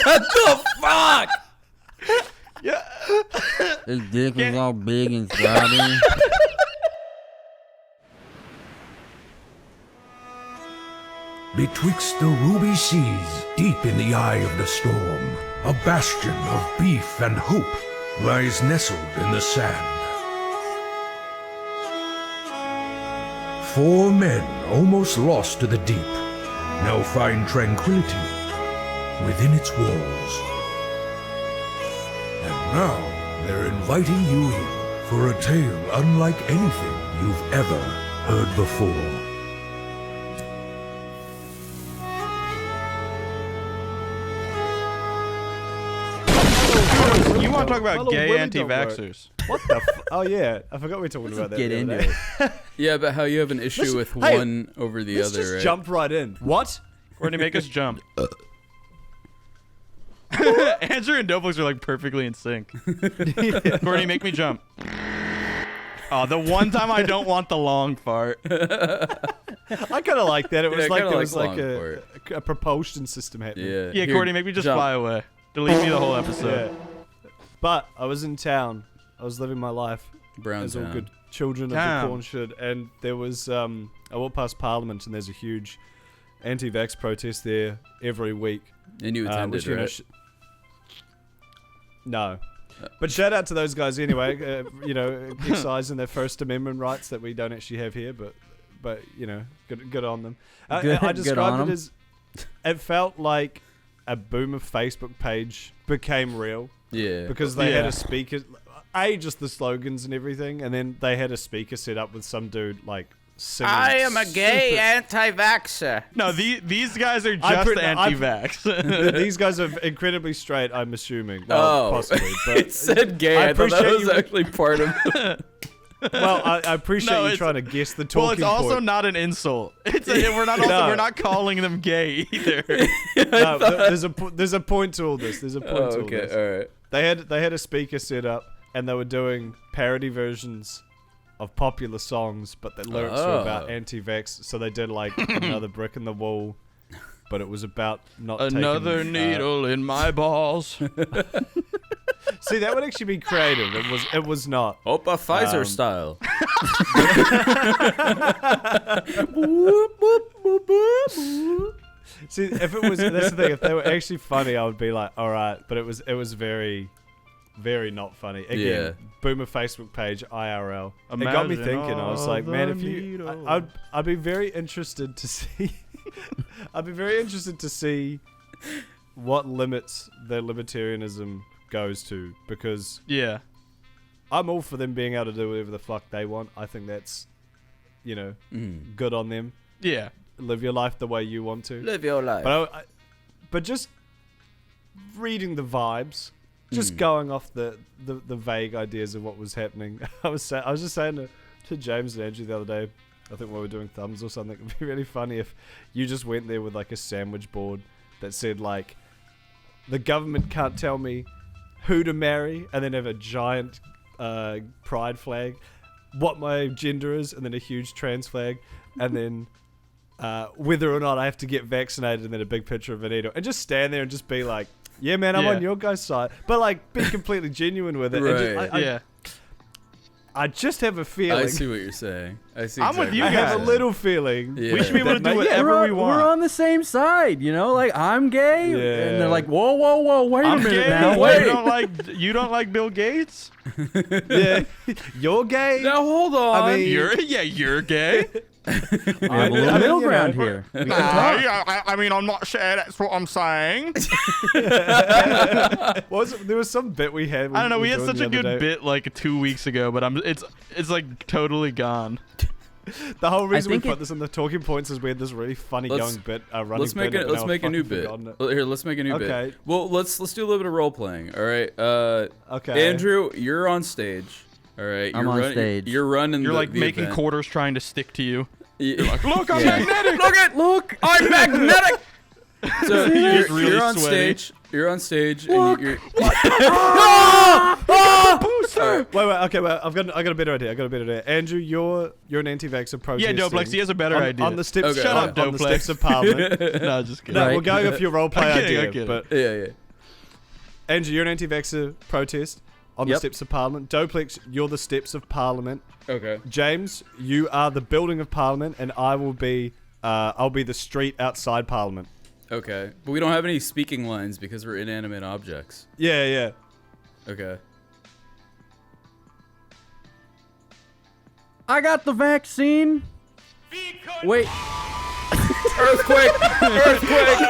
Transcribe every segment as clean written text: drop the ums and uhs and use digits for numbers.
What the fuck? Yeah. His dick was all big and flabby. Betwixt the ruby seas, deep in the eye of the storm, a bastion of beef and hope lies nestled in the sand. 4 men almost lost to the deep now find tranquility within its walls. And now they're inviting you in for a tale unlike anything you've ever heard before. You want to talk about Fellow gay women don't anti-vaxxers? What the? Oh yeah, I forgot we were talking about that. Get the other into day. it. Yeah, but how you have an issue with hey, one over the Let's other, just right? jump right in. What? Courtney, make us jump. Andrew and Doughboys are like perfectly in sync. Courtney, make me jump. Oh, the one time I don't want the long fart. I kind of like that. It was Yeah, I like kinda there was like like long a propulsion system happening. Yeah. Yeah, Here, Courtney, make me just jump. fly away. Delete me the whole episode. Yeah. But I was in town. I was living my life Brown as all town. good children Damn. of the corn should. And there was I walked past Parliament and there's a huge anti-vax protest there every week. And you attended, which, you know, right? No. But shout out to those guys anyway, you know, exercising their First Amendment rights that we don't actually have here, but you know, good on them. Good- I good described on it 'em. as, it felt like a boomer Facebook page became real Yeah. because they had Yeah. a speaker, just the slogans and everything, and then they had a speaker set up with some dude like singing. anti-vaxxer. No, these guys are I just pre- I- anti-vax. These guys are incredibly straight, I'm assuming. Oh, Possibly. But it said gay. I I thought that appreciate was you- actually part of it. Well, I appreciate No, you it's- trying to guess the talking Well, it's also point. not an insult. We're not No. we're not calling them gay either. No, there's a point to all this. There's a point Oh, to all okay, this. all right. They had a speaker set up, and they were doing parody versions of popular songs, but the lyrics were about Oh. anti-vax. So they did like another brick in the wall, but it was about not Another taking, needle in my balls. See, that would actually be creative. It was not. Opa Pfizer style. See, if it was, that's the thing. If they were actually funny, I would be like, all right. But it was very, very not funny. Again, Yeah. boomer Facebook page IRL. It got me Imagine thinking. I was like, all man, the if you, needles. I'd be very interested to see. I'd be very interested to see what limits their libertarianism goes to, because Yeah. I'm all for them being able to do whatever the fuck they want. I think that's, you know, good on them. Yeah. Live your life the way you want to. Live your life. But just reading the vibes, just going off the vague ideas of what was happening. I was just saying to James and Andrew the other day, I think when we were doing thumbs or something, it'd be really funny if you just went there with like a sandwich board that said like, the government can't tell me who to marry, and then have a giant pride flag, what my gender is, and then a huge trans flag, and then whether or not I have to get vaccinated, and then a big picture of a needle, and just stand there and just be like, yeah, man, I'm Yeah. on your guys' side, but like be completely genuine with it. And just, Right. Yeah. I just have a feeling. I see what you're saying. I see. I'm with exactly you I what you're have a saying. little feeling. Yeah. We should be able to do Yeah, whatever we want. We're on the same side, you know. Like I'm gay, Yeah. and they're like, "Whoa, whoa, whoa! Wait a I'm minute gay. now, You wait." don't like Bill Gates? Yeah, you're gay. Now hold on. I mean, You're gay. We have a little middle ground here. We can talk. I mean, I'm not sure that's what I'm saying. There was some bit we had. I don't know. We had doing such the a other good day. bit like 2 weeks ago, but it's like totally gone. The whole reason we think put it- this in the talking points is we had this really funny Let's- young bit, running Let's make bit, it. and Let's now make a I've new fucking bit. forgotten it. Here, let's make a new bit. Okay. Well, let's do a little bit of role playing. All right. Okay. Andrew, you're on stage. All right. I'm on stage. You're running. You're the, like the making event. quarters trying to stick to you. You're like, Look, I'm Yeah. magnetic. look, I'm magnetic. So You're you're really on sweaty. stage. You're on stage, and you're. officer. Wait. Okay, wait. I got a better idea. Andrew, you're an anti-vaxxer protesting. Yeah, Doplex, he has a better idea. On the steps. Okay. Shut up, on the Doplex. steps of Parliament. No, just kidding. No, Right. we're going off your roleplay I'm kidding, idea. I'm kidding. But Yeah. Andrew, you're an anti-vaxxer protest on the Yep. steps of Parliament. Doplex, you're the steps of Parliament. Okay. James, you are the building of Parliament, and I'll be the street outside Parliament. Okay. But we don't have any speaking lines because we're inanimate objects. Yeah. Okay. I got the vaccine. Wait. Earthquake! Earthquake!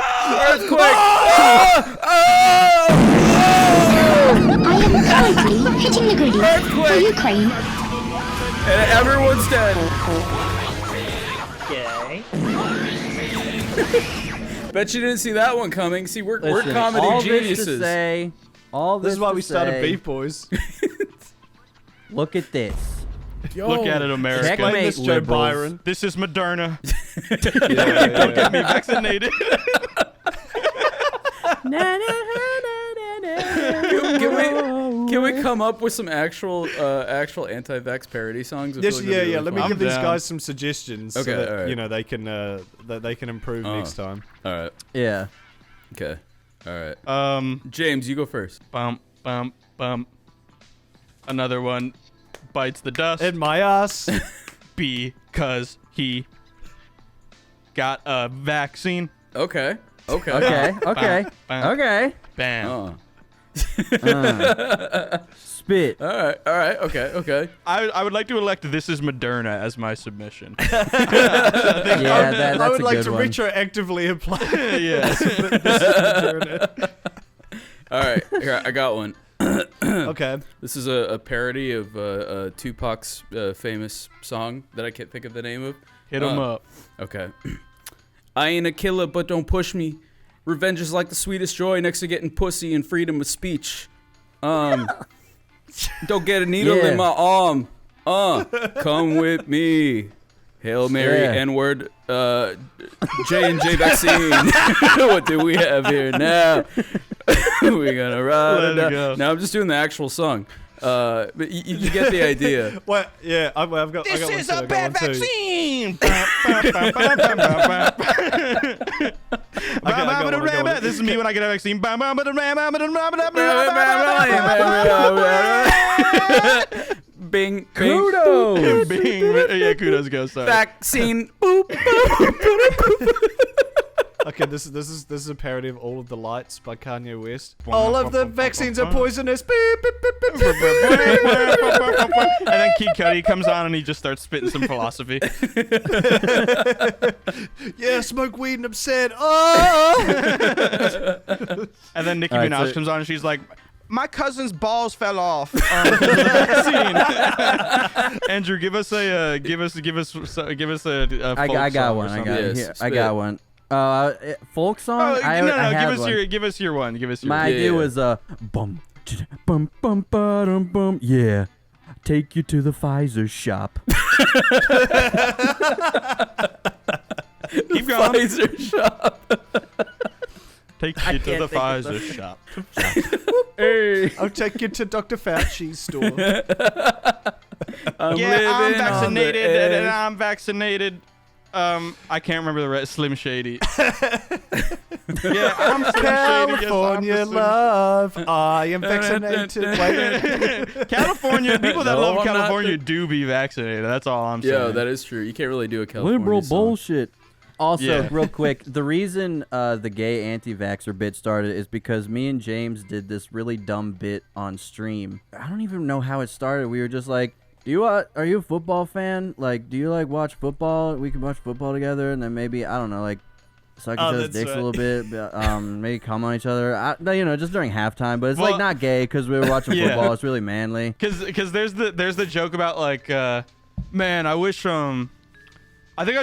Earthquake! I am currently hitting the griddy for Ukraine. And everyone's dead. Bet you didn't see that one coming. See, we're Listen, comedy all geniuses. This to say, all This this is why to we started say, Beef Boys. Look at this. Look at it, America. Checkmate, Explain this, Joe liberals. Byron. This is Moderna. Yeah. Get me vaccinated. Can we come up with some actual anti-vax parody songs? I feel Yes, like that'd be yeah. really Let me fun. give these down. guys some suggestions so Okay, that alright. you know they can improve next time. All right. Yeah. Okay. All right. James, you go first. Bump. Another one bites the dust In my ass. because he got a vaccine. Okay. Okay. Okay. Okay. Bam. Okay. Bam. Oh. Spit. All right. Okay. I would like to elect "This is Moderna" as my submission. Yeah, that's I would a like good to one. retroactively apply. Yeah. All right. Here, I got one. Okay. This is a parody of Tupac's famous song that I can't think of the name of. Hit him up. Okay. I ain't a killer, but don't push me. Revenge is like the sweetest joy next to getting pussy and freedom of speech. Don't get a needle Yeah. in my arm. Come with me. Hail Mary, Yeah. N-word, J&J vaccine. What do we have here now? We're gonna ride Let it it down. go. Now I'm just doing the actual song. But you get the idea. What? Yeah, I've got. This I got is one a too, bad I got one too. vaccine. I got one. This is me when I get a vaccine. Bing, bing. Kudos. Yeah, kudos go. Sorry. Vaccine. Boop. Okay, this is a parody of All of the Lights by Kanye West. All of the vaccines are poisonous. Beep, beep, beep, beep, beep, beep. And then Kid Cudi comes on and he just starts spitting some philosophy. Yeah, smoke weed and upset. Oh. And then Nicki All right, Minaj so- comes on and she's like, "My cousin's balls fell off." Vaccine. Andrew, give us a folk I song got or one. I something. got Yes, here. I spit. got one. Folk song. Oh, I no, I give had us one. your give us your one. Give us your My one. idea Yeah. was bum bum bum bum bum. Yeah, take you to the Pfizer shop. Keep going. Pfizer shop. Take you to can't the think of Pfizer shop. Hey. I'll take you to Dr. Fauci's store. I'm Yeah, I'm living on the vaccinated edge. and I'm vaccinated. I can't remember the rest. Slim Shady. Yeah, I'm Slim Shady. California Yes, I'm the love. I am vaccinated. Wait. Slim- California. People that No, love I'm not. California do be vaccinated. That's all I'm saying. Yo, that is true. You can't really do a California Liberal song. bullshit. Also, Yeah. real quick, the reason the gay anti-vaxxer bit started is because me and James did this really dumb bit on stream. I don't even know how it started. We were just like, are you a football fan? Like, do you like watch football? We can watch football together, and then maybe, I don't know, like, suck each other's that's dicks right. a little bit, but, maybe come on each other. Just during halftime, but it's Well, like not gay because we were watching yeah. football. It's really manly. Because there's the joke about like, man, I wish I think I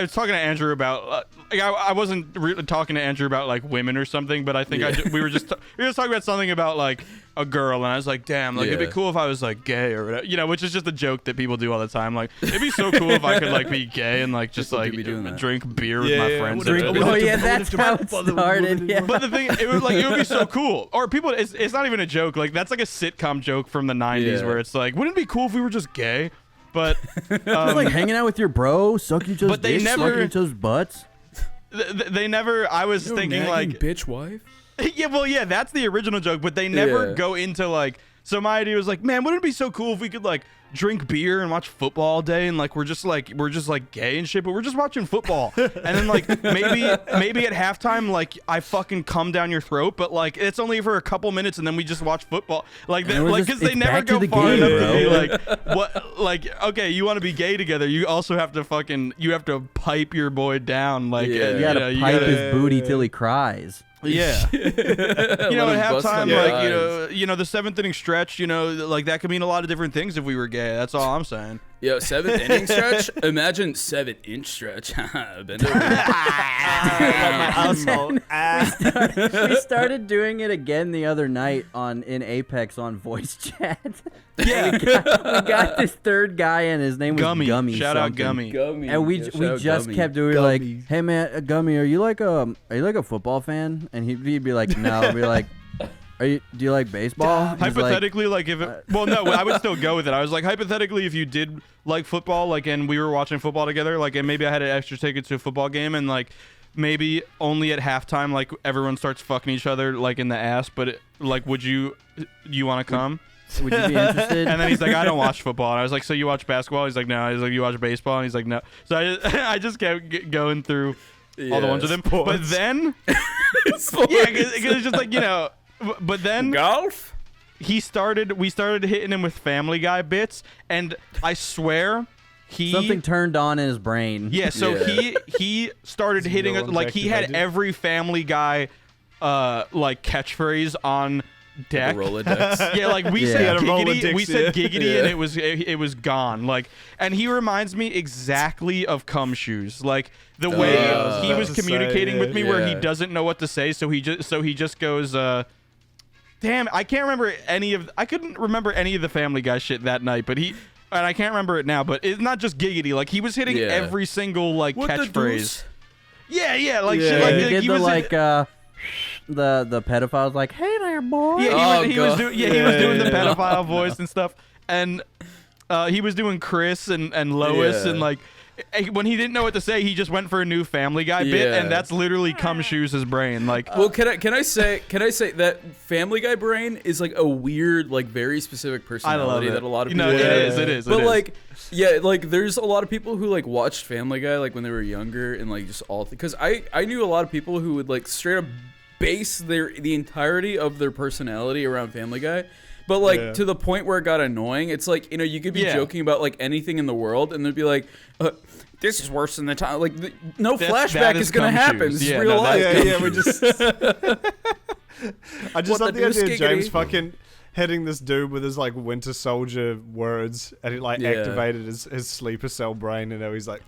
was talking to Andrew about I wasn't really talking to Andrew about like women or something, but I think we were just talking about something about like a girl, and I was like, damn, like it'd be cool if I was like gay or whatever, you know, which is just a joke that people do all the time. Like it'd be so cool if I could like be gay and like just like drink beer with my friends. That's how it started. Yeah. But the thing, it would be so cool. Or people, it's not even a joke. Like that's like a sitcom joke from the 90s where it's like, wouldn't it be cool if we were just gay? But It's like hanging out with your bro, suck each other's dicks, suck each other's butts. They never. I was thinking like bitch wife. Yeah, well, yeah, that's the original joke, but they never go into like. So my idea was like, man, wouldn't it be so cool if we could like drink beer and watch football all day, and like we're just like gay and shit, but we're just watching football, and then like maybe at halftime like I fucking come down your throat, but like it's only for a couple minutes, and then we just watch football, like because they never go far enough to be like what, like okay, you want to be gay together, you also have to pipe your boy down, like you gotta pipe his booty till he cries. Yeah. You know, at halftime, like, you know, the 7th inning stretch, you know, like that could mean a lot of different things if we were gay. That's all I'm saying. Yo, 7th inning stretch? Imagine 7-inch stretch. Bend over. We started doing it again the other night in Apex on voice chat. Yeah. we got this third guy, and his name was Gummy. Shout out Gummy. And we just kept doing like, hey man, Gummy, are you like a football fan? And he'd be like, no. I'd be like, do you like baseball? Hypothetically, like if it, well, no, I would still go with it. I was like, hypothetically, if you did like football, like, and we were watching football together, like, and maybe I had an extra ticket to a football game, and like maybe only at halftime, like everyone starts fucking each other like in the ass, but like, would you want to come? Would you be interested? And then he's like, I don't watch football. And I was like, so you watch basketball? He's like, no. He's like, you watch baseball? And he's like, no. So I just kept going through all the ones with him. Sports. But then, yeah, because it's just like, you know, but then golf. We started hitting him with Family Guy bits, and I swear something turned on in his brain. Yeah, so he started hitting it, like he had every Family Guy like catchphrase on deck. Rolodex. Yeah, like we said giggity, and it was gone. Like, and he reminds me exactly of Cum Shoes. Like the way he was communicating with me, where he doesn't know what to say, so he just goes, damn, I couldn't remember any of the Family Guy shit that night, but and I can't remember it now, but it's not just giggity. Like he was hitting every single like catchphrase. Yeah, like shit. Like he did the pedophile's like, hey there, boy. Yeah, he was doing the pedophile voice and stuff, and he was doing Chris and Lois, and like when he didn't know what to say, he just went for a new Family Guy bit, and that's literally Cum Shoes' brain. Like, well, can I say that Family Guy brain is like a weird, like very specific personality that a lot of people. It is. But like, yeah, like there's a lot of people who like watched Family Guy like when they were younger, and like just all because I knew a lot of people who would like straight up base the entirety of their personality around Family Guy. But like to the point where it got annoying. It's like, you know, you could be joking about like anything in the world, and they'd be like, this is worse than the time. Like no flashback is gonna happen. It's real life. Yeah, we just I just love the idea of James fucking hitting this dude with his like Winter Soldier words, and it like activated his sleeper cell brain, and now he's like,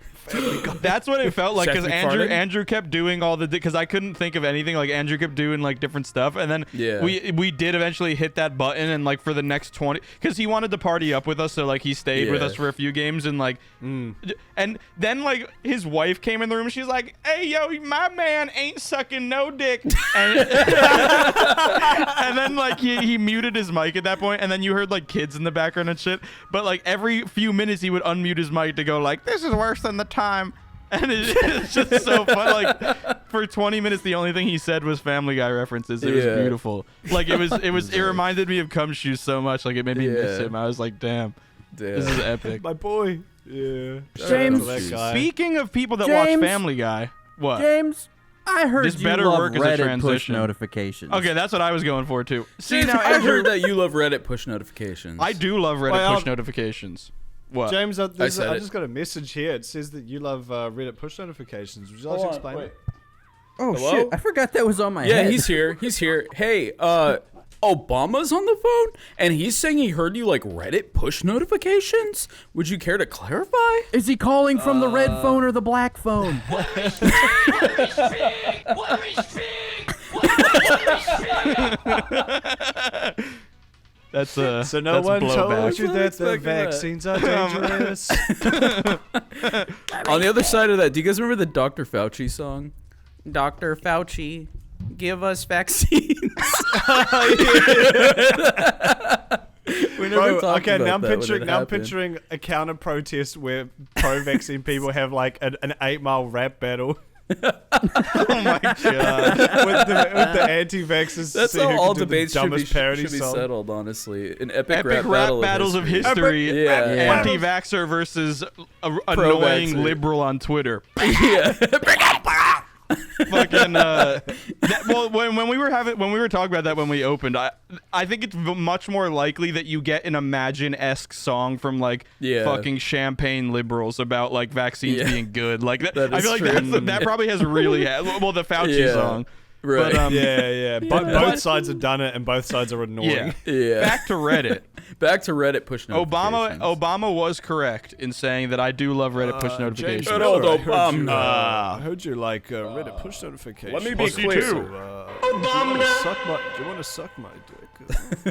that's what it felt like, because Andrew kept doing all the, because I couldn't think of anything. Like Andrew kept doing like different stuff, and then we did eventually hit that button, and like for the next 20, because he wanted to party up with us, so like he stayed with us for a few games, and like and then like his wife came in the room, she's like, hey yo, my man ain't sucking no dick, and, and then like he muted his mic at that point, and then you heard like kids in the background and shit, but like every few minutes he would unmute his mic to go like, this is worse than the time, and it's just so fun. Like for 20 minutes the only thing he said was Family Guy references. It was beautiful. Like it reminded me of Cum Shoes so much, like it made me miss him. I was like, damn. This is epic. My boy. Yeah. James, speaking of people that watch Family Guy, what? James, I heard this you better love work as a Reddit transition. push notifications. Okay, that's what I was going for too. See, now I heard that you love Reddit push notifications. I do love Reddit push notifications. What? James, I just got a message here. It says that you love Reddit push notifications. Would you like to explain it? Oh, shit. I forgot that was on my head. Yeah, he's here. He's here. Hey, Obama's on the phone and he's saying he heard you like Reddit push notifications? Would you care to clarify? Is he calling from the red phone or the black phone? That's so no that's one blowback. told you that the vaccines are dangerous. On the other side of that, do you guys remember the Dr. Fauci song? Dr. Fauci, give us vaccines. We never talked okay, about now I'm that when picturing it now I'm happened. picturing a counter protest where pro-vaccine people have like an 8-mile rap battle. Oh my god! with the anti-vaxxers. That's see how who all can do the debates should be, dumbest parody should be song. settled, honestly. An epic Epic rap battles of history. Yeah. Anti-vaxxer versus annoying Pro-vaxxer. liberal on Twitter. Yeah. Fucking well, when we were talking about that when we opened, I think it's much more likely that you get an Imagine-esque song from like fucking champagne liberals about like vaccines being good. Like that I feel like that probably has really the Fauci song. Right. But, yeah. Both sides have done it, and both sides are annoying. Yeah. Back to Reddit. Back to Reddit push notifications. Obama was correct in saying that I do love Reddit push notifications. James Good old Miller, Obama. I heard you like Reddit push notifications. Let me be clear. Obama. Do you want to suck my dick?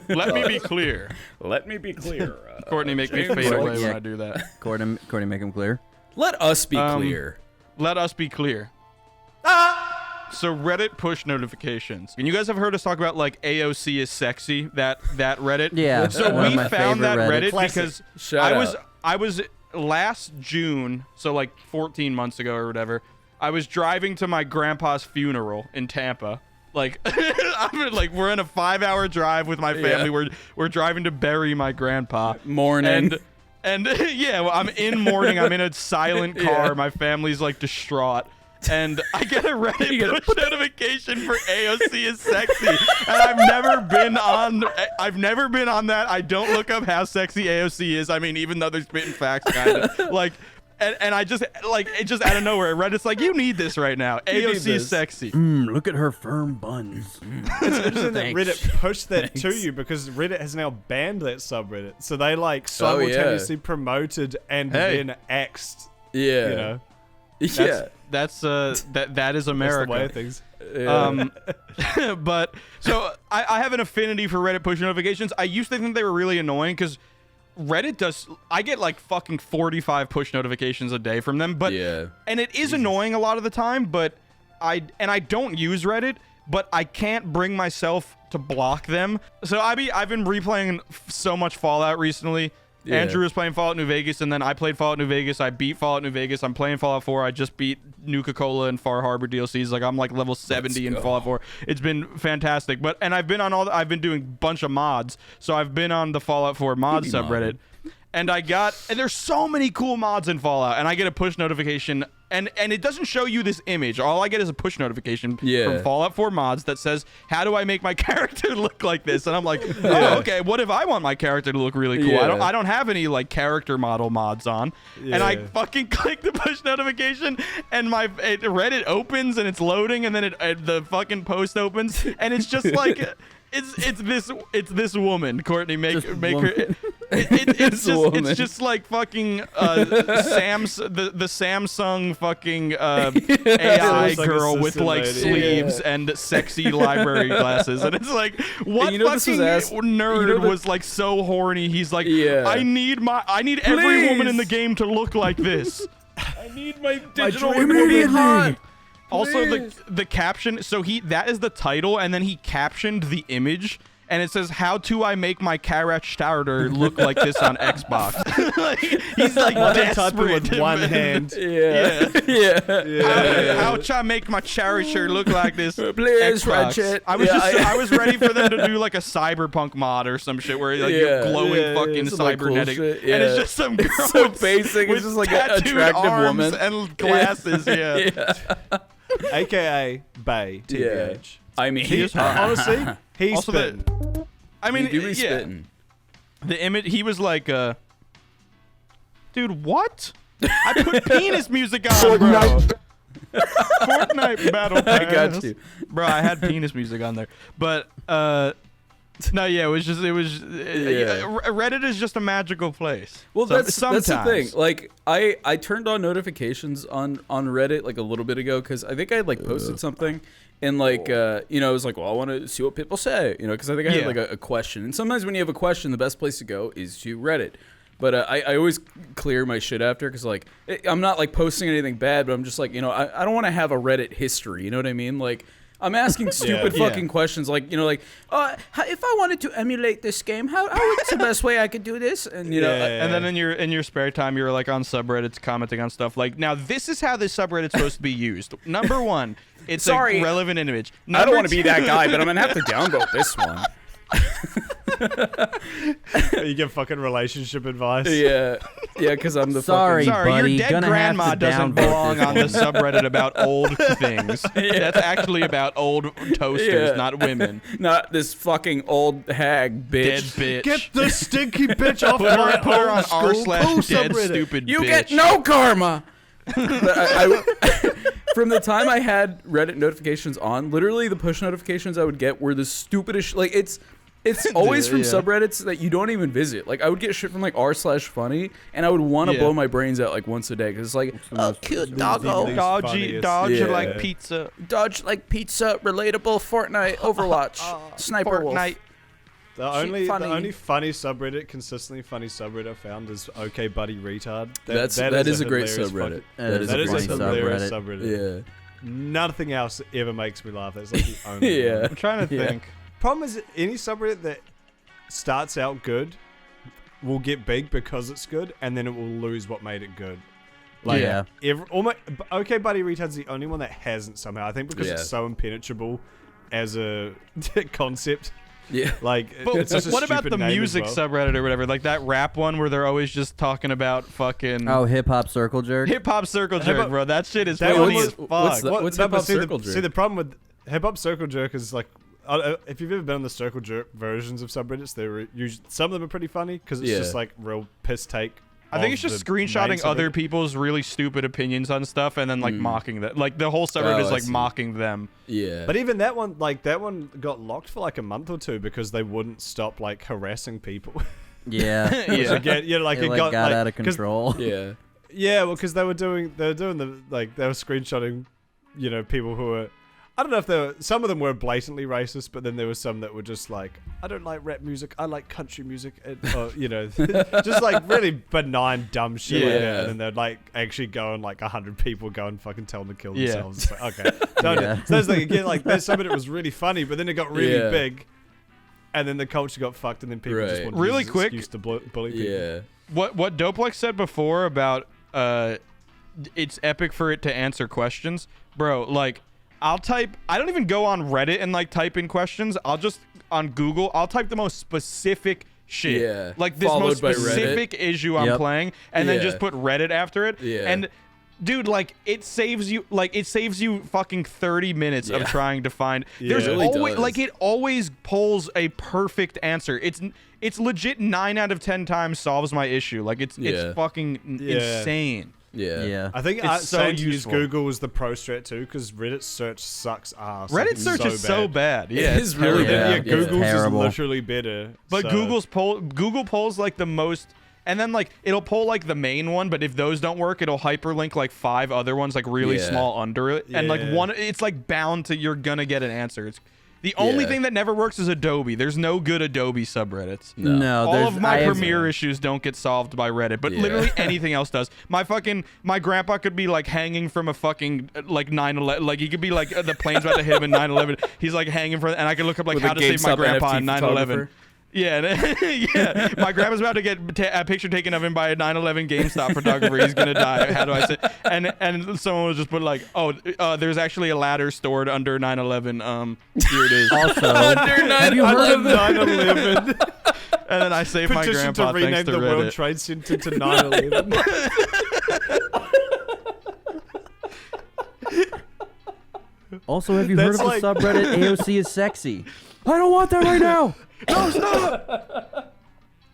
Let me be clear. Let me be clear. Courtney, make me fade away when I do that. Courtney, make him clear. Let us be clear. Let us be clear. So Reddit push notifications. And you guys have heard us talk about like AOC is sexy, that Reddit. Yeah. So one of we my found that favorite Reddit because Shout out. I was last June, so like 14 months ago or whatever. I was driving to my grandpa's funeral in Tampa. Like, we're in a 5-hour drive with my family. Yeah. We're driving to bury my grandpa. Mourning. And yeah, well, I'm in mourning. I'm in a silent car. Yeah. My family's like distraught. And I get a Reddit push notification for AOC is sexy. And I've never been on that. I don't look up how sexy AOC is. I mean, even though they're spitting facts kind of. Like, and I just, like, it just out of nowhere, Reddit's like, you need this right now. AOC is sexy. Look at her firm buns. It's interesting that Reddit pushed that to you because Reddit has now banned that subreddit. So they like simultaneously promoted and then axed. Yeah. You know. That is America. That's the way of things. But so I have an affinity for Reddit push notifications. I used to think they were really annoying because Reddit I get like fucking 45 push notifications a day from them, but and it is annoying a lot of the time, but I don't use Reddit, but I can't bring myself to block them. So I've been replaying so much Fallout recently. Yeah. Andrew was playing Fallout New Vegas, and then I played Fallout New Vegas. I beat Fallout New Vegas. I'm playing Fallout 4. I just beat Nuka-Cola and Far Harbor DLCs. Like, I'm like level 70 in Fallout 4. It's been fantastic. But I've been on I've been doing a bunch of mods. So I've been on the Fallout 4 mod subreddit. And there's so many cool mods in Fallout, and I get a push notification, and it doesn't show you this image. All I get is a push notification from Fallout 4 mods that says, how do I make my character look like this? And I'm like, oh, okay, what if I want my character to look really cool? I don't have any like character model mods on. And I fucking click the push notification, and Reddit opens, and it's loading, and then the fucking post opens, and it's just like... It's this woman, Courtney. Make her. It's just like fucking the Samsung fucking AI girl with like sleeves and sexy library glasses, and it's like what fucking nerd was like so horny. He's like, I need every woman in the game to look like this. I need my digital woman. Also, the caption, so that is the title, and then he captioned the image, and it says, how do I make my character look like this on Xbox? Like, he's like desperate. With one hand. How do I make my character look like this? Please, Xbox? I was ready for them to do like a cyberpunk mod or some shit where like you're glowing fucking cybernetic, and it's just some girl so basic. with It's just like an tattooed attractive arms woman and glasses. AKA Bay, TBH. I mean, honestly, he's also spitting. I mean, he do be spitting. The image, he was like, dude, what? I put penis music on, bro. Fortnite Battle Pass. I got you. Bro, I had penis music on there. But, No, yeah, Reddit is just a magical place. Well, that's the thing. Like, I turned on notifications on Reddit like a little bit ago because I think I had like posted something, and like I was like, well, I want to see what people say, because I think I had like a question. And sometimes when you have a question, the best place to go is to Reddit. But I always clear my shit after because like I'm not like posting anything bad, but I'm just like I don't want to have a Reddit history. You know what I mean? Like. I'm asking stupid fucking questions like, if I wanted to emulate this game, what's the best way I could do this? And, and then in your spare time, you're like on subreddits commenting on stuff like, now this is how this subreddit's supposed to be used. Number one, it's a relevant image. I don't want to be that guy, but I'm going to have to downvote this one. You get fucking relationship advice. Yeah, because I'm the Sorry, buddy, your dead grandma doesn't belong on the subreddit about old things. That's actually about old toasters, not women. Not this fucking old hag bitch. Dead bitch. Get the stinky bitch off Put my her on r/dead subreddit. stupid You bitch. get no karma. From the time I had Reddit notifications on, literally the push notifications I would get were the stupidest. Like it's always from subreddits that you don't even visit. Like I would get shit from like r/funny, and I would want to blow my brains out like once a day because it's like cute doggo, Dodge like pizza, relatable Fortnite, Overwatch, Sniper Fortnite. Wolf. The only funny subreddit, consistently funny subreddit I found is OK Buddy Retard. That is a great subreddit. That is a hilarious subreddit. Yeah. Nothing else ever makes me laugh. That's like the only one. I'm trying to think. Problem is, any subreddit that starts out good will get big because it's good, and then it will lose what made it good. Like, OK Buddy Retard's the only one that hasn't somehow. I think because it's so impenetrable as a concept. Yeah. Like, but it's just a what about stupid the name music as well. subreddit or whatever? Like that rap one where they're always just talking about fucking hip hop circle jerk. Hip hop circle jerk, bro. That shit is That funny was- as fuck. What's hip hop circle jerk? See, the problem with hip hop circle jerk is like, if you've ever been on the circle jerk versions of subreddits, they're usually, some of them are pretty funny because it's just like real piss take. I think it's just screenshotting other people's really stupid opinions on stuff and then like mocking them. Like the whole subreddit is like mocking them. Yeah. But even that one got locked for like a month or two because they wouldn't stop like harassing people. Yeah. Which again, it got out of control. Yeah. Yeah, well, because they were doing they were screenshotting, people who were. I don't know if some of them were blatantly racist, but then there were some that were just like, I don't like rap music, I like country music, just like really benign, dumb shit like that. And then they'd like actually go and like 100 people go and fucking tell them to kill themselves. It's like, okay. So it's like, again, like there's some of it was really funny, but then it got really big, and then the culture got fucked, and then people just wanted really to use quick, an excuse to bully people. Yeah. What Doplex said before about it's epic for it to answer questions, bro. Like I don't even go on Reddit and like type in questions. I'll just on Google, I'll type the most specific shit. Yeah. Like this most specific issue I'm playing, and then just put Reddit after it. Yeah. And dude, like it saves you fucking 30 minutes of trying to find. There's it really always does. like it always pulls a perfect answer. It's legit 9 out of 10 times solves my issue. Like it's fucking insane. Yeah. I think It's so saying to use useful. Google is the pro strat too, because Reddit search sucks ass. Reddit It's search is so bad. Yeah, It is really terrible. bad. Google's is terrible. literally better. But so. Google polls like the most, and then like it'll pull like the main one, but if those don't work, it'll hyperlink like 5 other ones like really small under it, and like one, it's like bound to you're gonna get an answer. It's the only thing that never works is Adobe. There's no good Adobe subreddits. No, all of my Premiere issues don't get solved by Reddit, but literally anything else does. My grandpa could be like hanging from a fucking like 9/11, like he could be like the plane's about to hit him in 9/11. He's like hanging from, and I could look up like With how a to save my GameStop grandpa NFT in 9/11. photographer. Yeah, yeah. My grandpa's about to get a picture taken of him by a 9/11 GameStop photographer. He's gonna die. How do I say? And someone was just put like, there's actually a ladder stored under 9/11. Here it is. Also, Have you heard of 9/11? And then I saved my Petition grandpa to rename thanks to the Reddit. World Trade Center to 9/11. also, have you heard of That's the subreddit AOC is sexy? I don't want that right now. No, stop!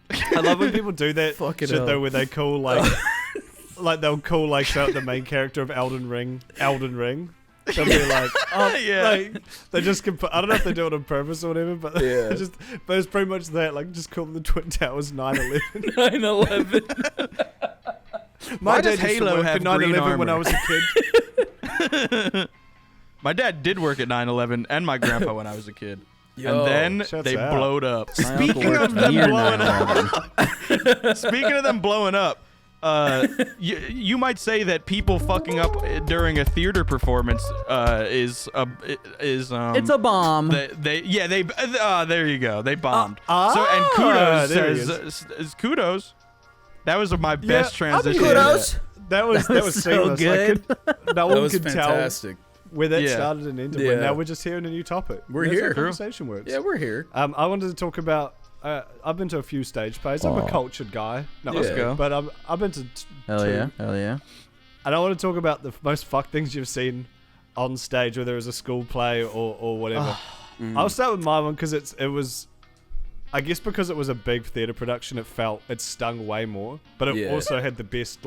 I love when people do that Fucking shit hell. though, where they call like, they'll call like the main character of Elden Ring. They'll be like, like they just I don't know if they do it on purpose or whatever, but but it's pretty much that. Like, just call the Twin Towers 9/11. 9/11. My dad used to work at 9/11 when I was a kid. My dad did work at 9/11 and my grandpa when I was a kid. Yo, and then they blowed up. Speaking of them blowing up, you might say that people fucking up during a theater performance is it's a bomb. There you go. They bombed. And kudos says kudos. That was my best transition. Kudos. That was so good. No one was could fantastic. tell where that started and ended. Yeah. Now we're just hearing a new topic. We're That's here. how conversation works. Yeah, we're here. I wanted to talk about. I've been to a few stage plays. I'm a cultured guy. No, let's go. But I've been to. Hell yeah. And I want to talk about the most fucked things you've seen on stage, whether it was a school play or whatever. I'll start with my one because it was. I guess because it was a big theater production, it stung way more, but it also had the best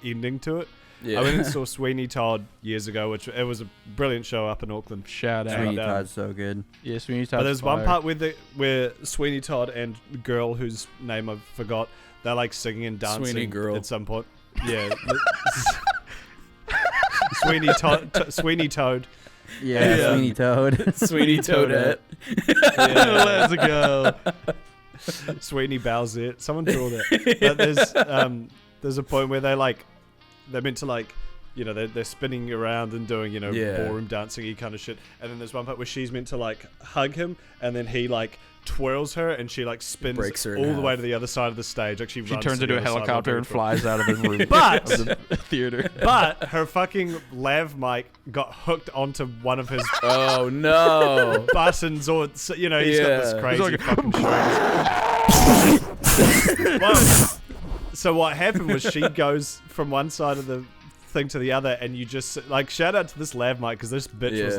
ending to it. Yeah. I went and saw Sweeney Todd years ago, which it was a brilliant show up in Auckland. Shout out. Sweeney Todd's so good. Yeah, Sweeney Todd. But there's one part where Sweeney Todd and the girl whose name I forgot, they're singing and dancing Sweeney girl. at some point. Yeah. Sweeney Toad. Yeah, Sweeney Toad. Sweeney Toadette. Let's go. Sweeney Bowsette. Someone draw that. But there's a point where they're meant to they're spinning around and doing ballroom dancing-y kind of shit, and then there's one part where she's meant to hug him, and then he twirls her and she spins breaks her all the way to the other side of the stage. She turns into a helicopter and flies out of the room. But of the theater. But her fucking lav mic got hooked onto one of his oh no buttons, or he's got this crazy fucking strings. So what happened was she goes from one side of the thing to the other, and you just shout out to this lav mic because this bitch was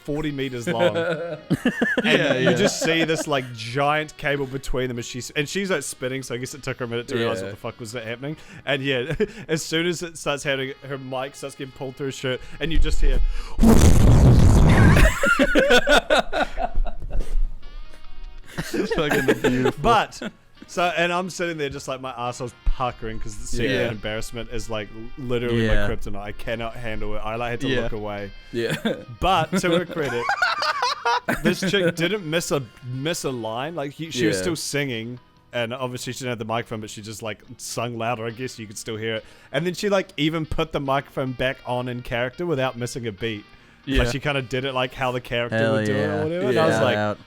40 meters long. You just see this giant cable between them as she's spinning, so I guess it took her a minute to realize what the fuck was happening. And as soon as it starts happening, her mic starts getting pulled through her shirt, and you just hear it's fucking beautiful. And I'm sitting there just my arsehole's puckering because the secret embarrassment is literally my kryptonite. I cannot handle it. I had to look away. Yeah. But to her credit, this chick didn't miss a line. She was still singing, and obviously she didn't have the microphone, but she just sung louder. I guess you could still hear it. And then she even put the microphone back on in character without missing a beat. Yeah. She kind of did it how the character Hell would do it or whatever. Yeah. And I was like,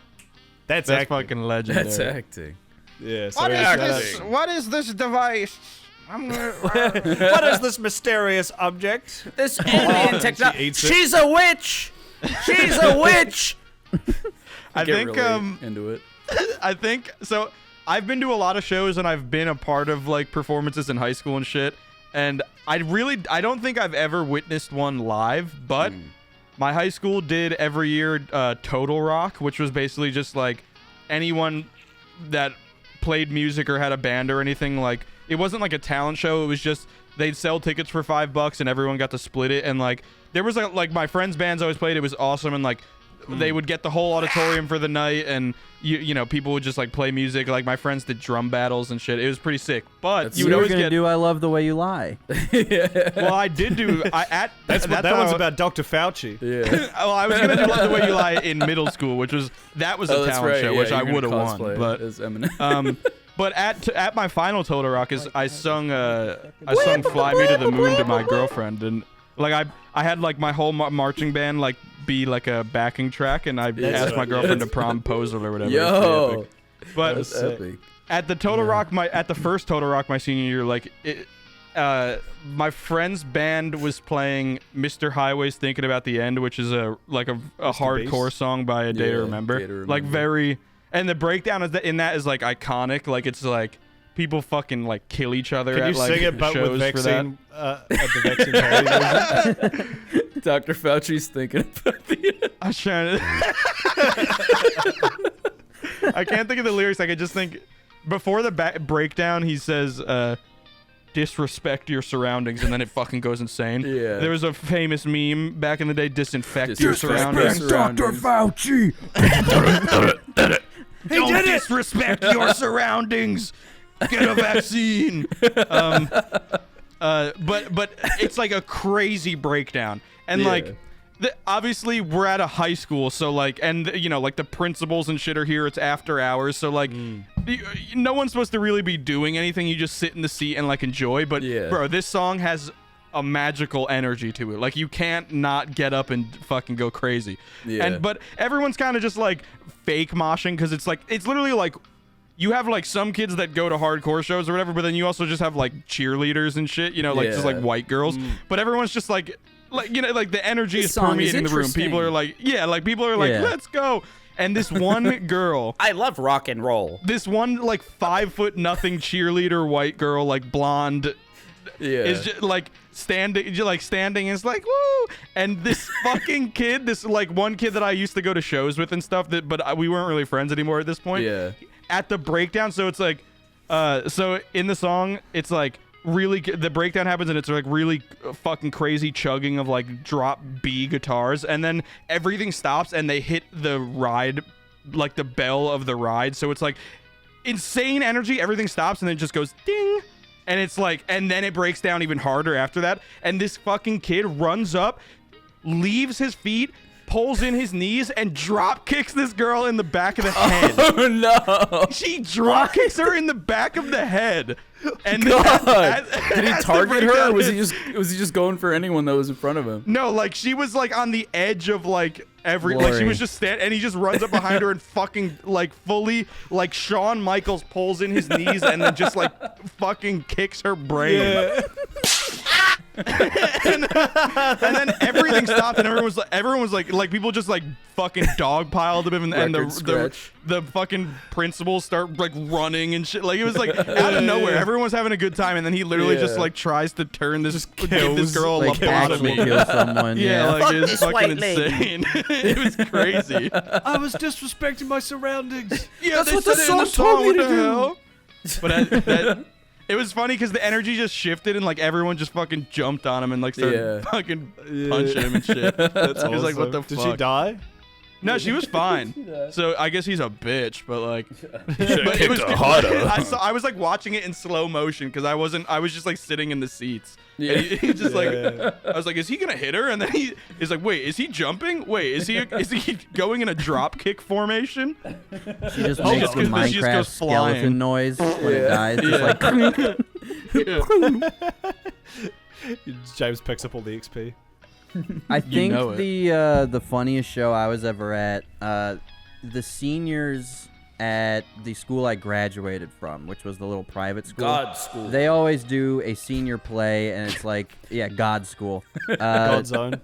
that's acting. fucking legendary. That's acting. Yeah. So What is this device? what is this mysterious object? This alien technology. She's a witch. She's a witch. I think really into it. I think so. I've been to a lot of shows and I've been a part of performances in high school and shit. And I don't think I've ever witnessed one live, but my high school did every year Total Rock, which was basically just anyone that played music or had a band or anything. It wasn't a talent show. It was just they'd sell tickets for $5 and everyone got to split it. And there was my friends' bands always played. It was awesome. And they would get the whole auditorium for the night, and you know people would just play music. My friends did drum battles and shit. It was pretty sick. But you would always get do I Love the Way You Lie. Well, I did do that one's about Dr. Fauci. Yeah. Well, I was gonna do Love the Way You Lie in middle school, which was a talent show, which I would have won. But but at my final Total Rock I sung Fly Me to the Moon to my girlfriend, and I had my whole marching band be a backing track, and I asked my girlfriend to propose her or whatever. Yo, but epic. At the Total Rock, at the first Total Rock my senior year, my friend's band was playing Mr. Highway's Thinking About the End, which is a hardcore song by A Day to Remember. Very, and the breakdown in that is iconic. It's people fucking kill each other. Can you at sing it but shows with vaccine? For that. At the vaccine parody version? Dr. Fauci's thinking about the. I was trying to. I can't think of the lyrics. I could just think before the breakdown. He says, disrespect your surroundings, and then it fucking goes insane. Yeah. There was a famous meme back in the day, disinfect your surroundings. Dr. Fauci. Don't disrespect your surroundings. Get a vaccine. But it's like a crazy breakdown, and like obviously we're at a high school, so like, and you know, like the principals and shit are here. It's after hours, so like no one's supposed to really be doing anything. You just sit in the seat and like enjoy. But bro, this song has a magical energy to it. Like you can't not get up and fucking go crazy. But everyone's kind of just like fake moshing, because it's literally like you have like some kids that go to hardcore shows or whatever, but then you also just have like cheerleaders and shit, you know, like just like white girls. But everyone's just like you know, like the energy is permeating the room. People are like, let's go. And this one girl, I love rock and roll. This one like 5'0" cheerleader white girl, like blonde, is just like standing and it's like woo. And this fucking kid, this like one kid that I used to go to shows with and stuff, but we weren't really friends anymore at this point. At the breakdown, so it's like, so in the song, it's like really the breakdown happens and it's like really fucking crazy chugging of like drop B guitars, and then everything stops and they hit the ride, like the bell of the ride. So it's like insane energy. Everything stops and then it just goes ding. And it's like, and then it breaks down even harder after that. And this fucking kid runs up, leaves his feet, pulls in his knees, and drop kicks this girl in the back of the head. Oh no! She drop kicks her in the back of the head. And God, did he target her, or was he just going for anyone that was in front of him? No, like she was like on the edge of like like she was just standing, and he just runs up behind her and fucking like fully like Shawn Michaels pulls in his knees and then just like fucking kicks her brain. and then everything stopped and everyone was like people just like fucking dogpiled him, and the fucking principals start like running and shit. Like it was like out of nowhere, everyone was having a good time, and then he literally just like tries to turn this, give this girl like a lobotomy. Kill someone. Like it's fucking insane. It was crazy. I was disrespecting my surroundings. Yeah, that's what the song told me to do. But it was funny because the energy just shifted and like everyone just fucking jumped on him and like started fucking punching him and shit. That's awesome. He was like, what the fuck? Did she die? No, she was fine. So I guess he's a bitch, but like, but it was harder. I was like watching it in slow motion because I was just like sitting in the seats. Yeah. And he just like, I was like, is he gonna hit her? And then he's like, wait, is he jumping? Wait, is he going in a drop kick formation? She just makes the Minecraft skeleton noise when it dies. Just James picks up all the XP. I think the funniest show I was ever at, the seniors at the school I graduated from, which was the little private school. God school. They always do a senior play, and it's like, God school. God zone.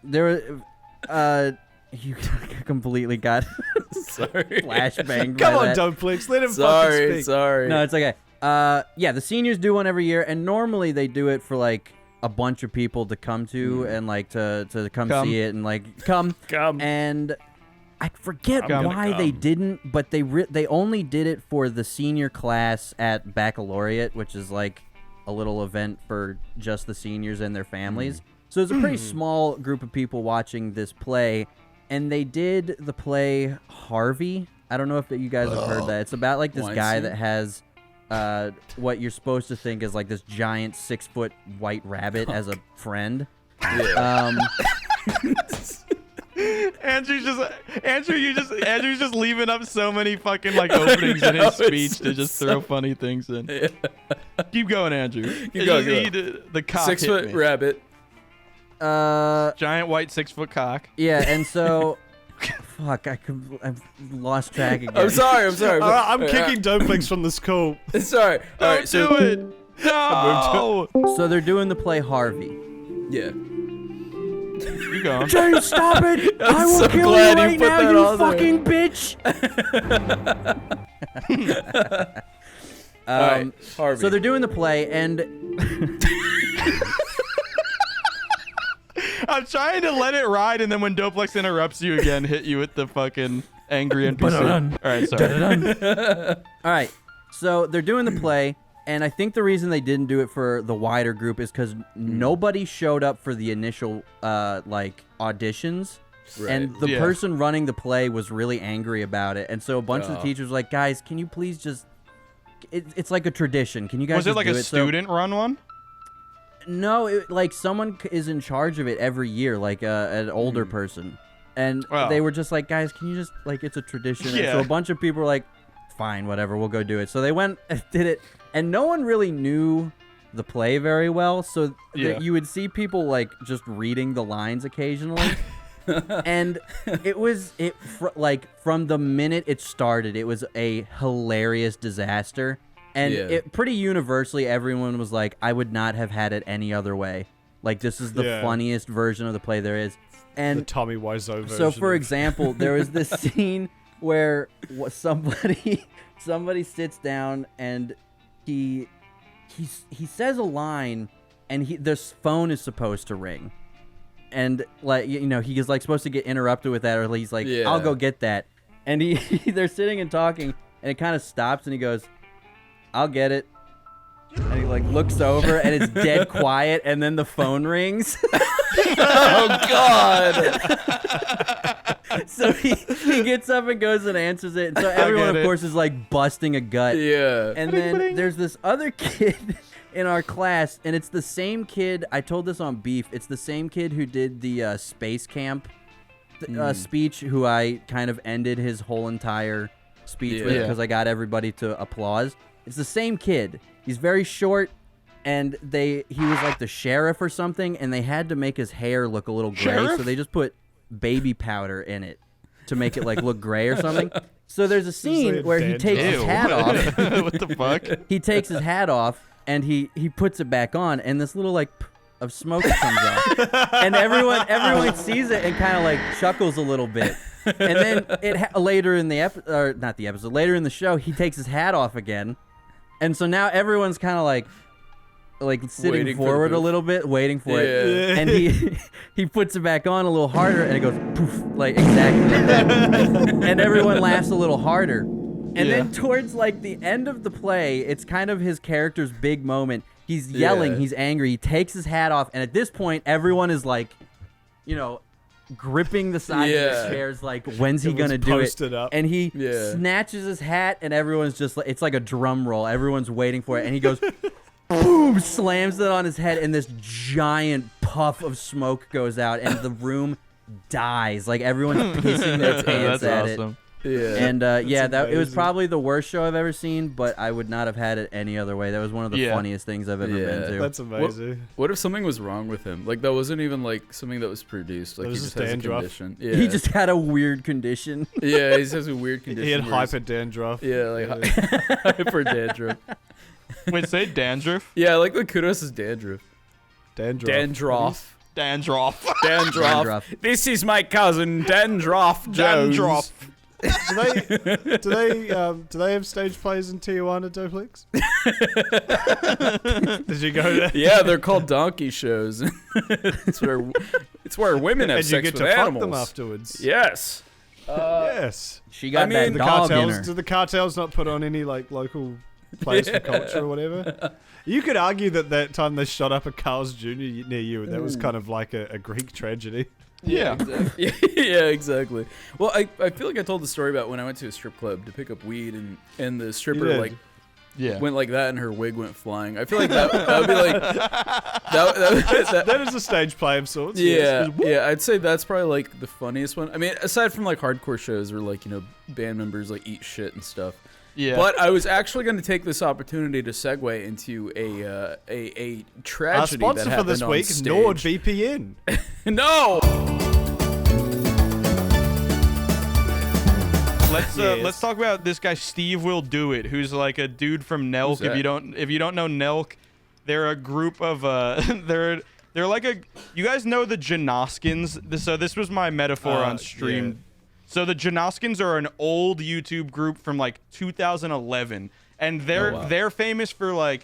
You completely got flashbang. Come on, Dumplex. Let him fucking speak. Sorry. No, it's okay. The seniors do one every year, and normally they do it for like a bunch of people to come to and like to come see it and like come. And I forget why they didn't, but they only did it for the senior class at baccalaureate, which is like a little event for just the seniors and their families. So it's a pretty small group of people watching this play, and they did the play Harvey. I don't know if you guys have heard that. It's about like this guy that has what you're supposed to think is like this giant 6-foot white rabbit as a friend. Andrew's just leaving up so many fucking like openings in his speech to just throw funny things in. Yeah. Keep going, Andrew. Keep going. The cock 6-foot rabbit. Giant white 6-foot cock. Yeah, and so fuck, I've lost track again. I'm sorry. I'm kicking Dumplex from the school. Sorry. All right, do it. No. So they're doing the play Harvey. Yeah. You go. James, stop it! I will so kill glad you you right put now, that you on there. fucking bitch! All right, Harvey. So they're doing the play, and I'm trying to let it ride, and then when Doplex interrupts you again, hit you with the fucking angry NPC. All right, sorry. all right. So they're doing the play, And I think the reason they didn't do it for the wider group is because nobody showed up for the initial auditions. Right. And the person running the play was really angry about it. And so a bunch of the teachers were like, guys, can you please just... It's like a tradition. Can you guys Was it like a student-run one? No, someone is in charge of it every year, like an older person. And they were just like, guys, can you just... it's a tradition. Yeah. And so a bunch of people were like, fine, whatever, we'll go do it. So they went and did it. And no one really knew the play very well, so you would see people just reading the lines occasionally. And from the minute it started, it was a hilarious disaster. And it pretty universally, everyone was like, I would not have had it any other way. This is the funniest version of the play there is. And the Tommy Wiseau version. So, for example, there was this scene where somebody sits down and he says a line, and this phone is supposed to ring, and he's supposed to get interrupted with that, or he's like, I'll go get that, and they're sitting and talking, and it kind of stops, and he goes, I'll get it, and he looks over, and it's dead quiet, and then the phone rings. Oh God. So he gets up and goes and answers it. And so everyone, of course, is busting a gut. Yeah. And then there's this other kid in our class, and it's the same kid. I told this on Beef. It's the same kid who did the space camp speech, who I kind of ended his whole entire speech with because I got everybody to applause. It's the same kid. He's very short. And he was the sheriff or something, and they had to make his hair look a little gray, so they just put baby powder in it to make it look gray or something. So there's a scene where he takes his hat off. What the fuck? He takes his hat off and he puts it back on, and this little of smoke comes off, and everyone sees it and kind of chuckles a little bit. And then later in the later in the show, he takes his hat off again, and so now everyone's kind of sitting waiting forward a little bit, waiting for it, and he puts it back on a little harder, and it goes poof, exactly like that, and everyone laughs a little harder, and then towards the end of the play, it's kind of his character's big moment. He's yelling, he's angry, he takes his hat off, and at this point, everyone is gripping the side of the chairs, when's he gonna do it? And he snatches his hat, and everyone's just it's like a drum roll. Everyone's waiting for it, and he goes. Boom! Slams it on his head, and this giant puff of smoke goes out, and the room dies. Everyone's pissing their pants at awesome. it. Yeah, and it was probably the worst show I've ever seen, but I would not have had it any other way. That was one of the funniest things I've ever been to. That's amazing. What if something was wrong with him? That wasn't even something that was produced. He just has a condition. Yeah. He just had a weird condition. Yeah, he just has a weird condition. He had hyper dandruff. Yeah, hyper dandruff. Wait, say dandruff? Yeah, the kudos is dandruff. Dandruff. Dandruff. This is my cousin Dandruff Jones. Dandruff. Do they have stage plays in Tijuana, Doplex? Did you go there? Yeah, they're called donkey shows. it's where women have and sex you get with to animals. fuck them afterwards. Yes. Yes. She got that dog in her. Do the cartels not put on any local plays for culture or whatever? You could argue that time they shot up a Carl's Jr. near you, that was kind of like a Greek tragedy. Yeah, exactly. Yeah, exactly. Well, I feel like I told the story about when I went to a strip club to pick up weed, and the stripper went like that, and her wig went flying. I feel like that would be that is a stage play of sorts. Yeah, yeah. I'd say that's probably the funniest one. I mean, aside from hardcore shows where band members eat shit and stuff. Yeah. But I was actually going to take this opportunity to segue into a tragedy that happened for this on week, stage. NordVPN. No. Let's talk about this guy Steve Will Do It, who's a dude from Nelk. If you don't know Nelk, they're a group of they're you guys know the Janoskins. So this was my metaphor on stream. Yeah. So the Janoskins are an old YouTube group from 2011, and they're famous for I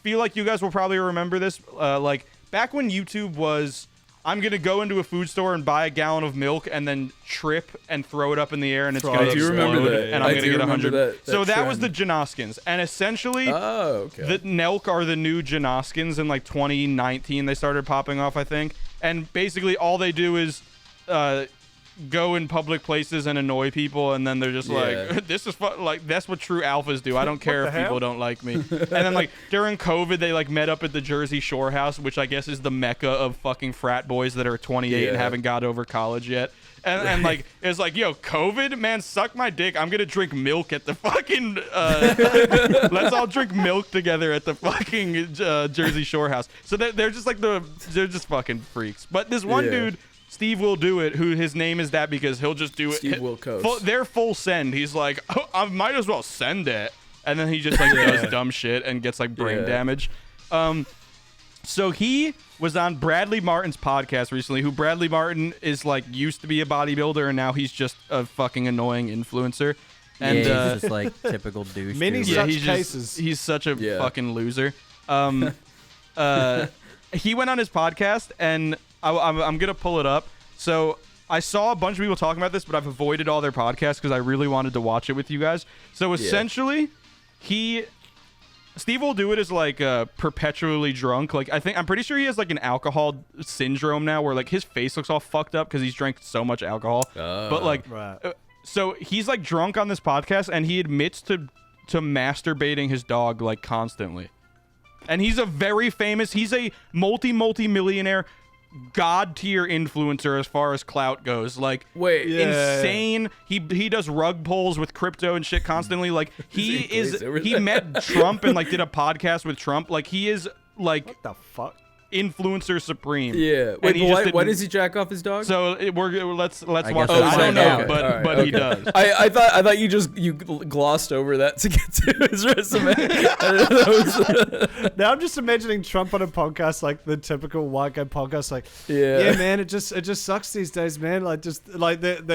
feel like you guys will probably remember this. Back when YouTube was I'm going to go into a food store and buy a gallon of milk and then trip and throw it up in the air and it's going to explode. And I'm going to get 100. So that was the Janoskins. And essentially, the Nelk are the new Janoskins in like 2019. They started popping off, I think. And basically all they do is go in public places and annoy people, and then they're just like, this is like, that's what true alphas do. I don't care if people don't like me. And then like during COVID, they like met up at the Jersey Shore house, which I guess is the mecca of fucking frat boys that are 28 and haven't got over college yet. And like, it's like, yo, COVID, man, suck my dick. I'm going to drink milk at the fucking, let's all drink milk together at the fucking Jersey Shore house. So they're just like they're just fucking freaks. But this one dude, Steve Will Do It, who his name is that because he'll just do it. Steve Wilkos. They're full send. He's like, oh, I might as well send it. And then he just like does dumb shit and gets like brain damage. So he was on Bradley Martin's podcast recently, who Bradley Martin is like used to be a bodybuilder and now he's just a fucking annoying influencer. And he's just like typical douche. He's such a fucking loser. He went on his podcast and I'm going to pull it up. So I saw a bunch of people talking about this, but I've avoided all their podcasts because I really wanted to watch it with you guys. So essentially, Steve Will Do It is like perpetually drunk. Like I'm pretty sure he has like an alcohol syndrome now where like his face looks all fucked up because he's drank so much alcohol. But like, so he's like drunk on this podcast and he admits to masturbating his dog like constantly. And he's a very famous, he's a multi-millionaire god tier influencer as far as clout goes. Like, insane. He does rug pulls with crypto and shit constantly. Like, he met Trump and like did a podcast with Trump. Like, he is like, what the fuck? Influencer supreme. Yeah. Wait, why does he jack off his dog? So let's watch that. I don't know, okay. but he does. I thought you glossed over that to get to his resume. Now I'm just imagining Trump on a podcast, like the typical white guy podcast, like, yeah, man, it just sucks these days, man. Like, just like that.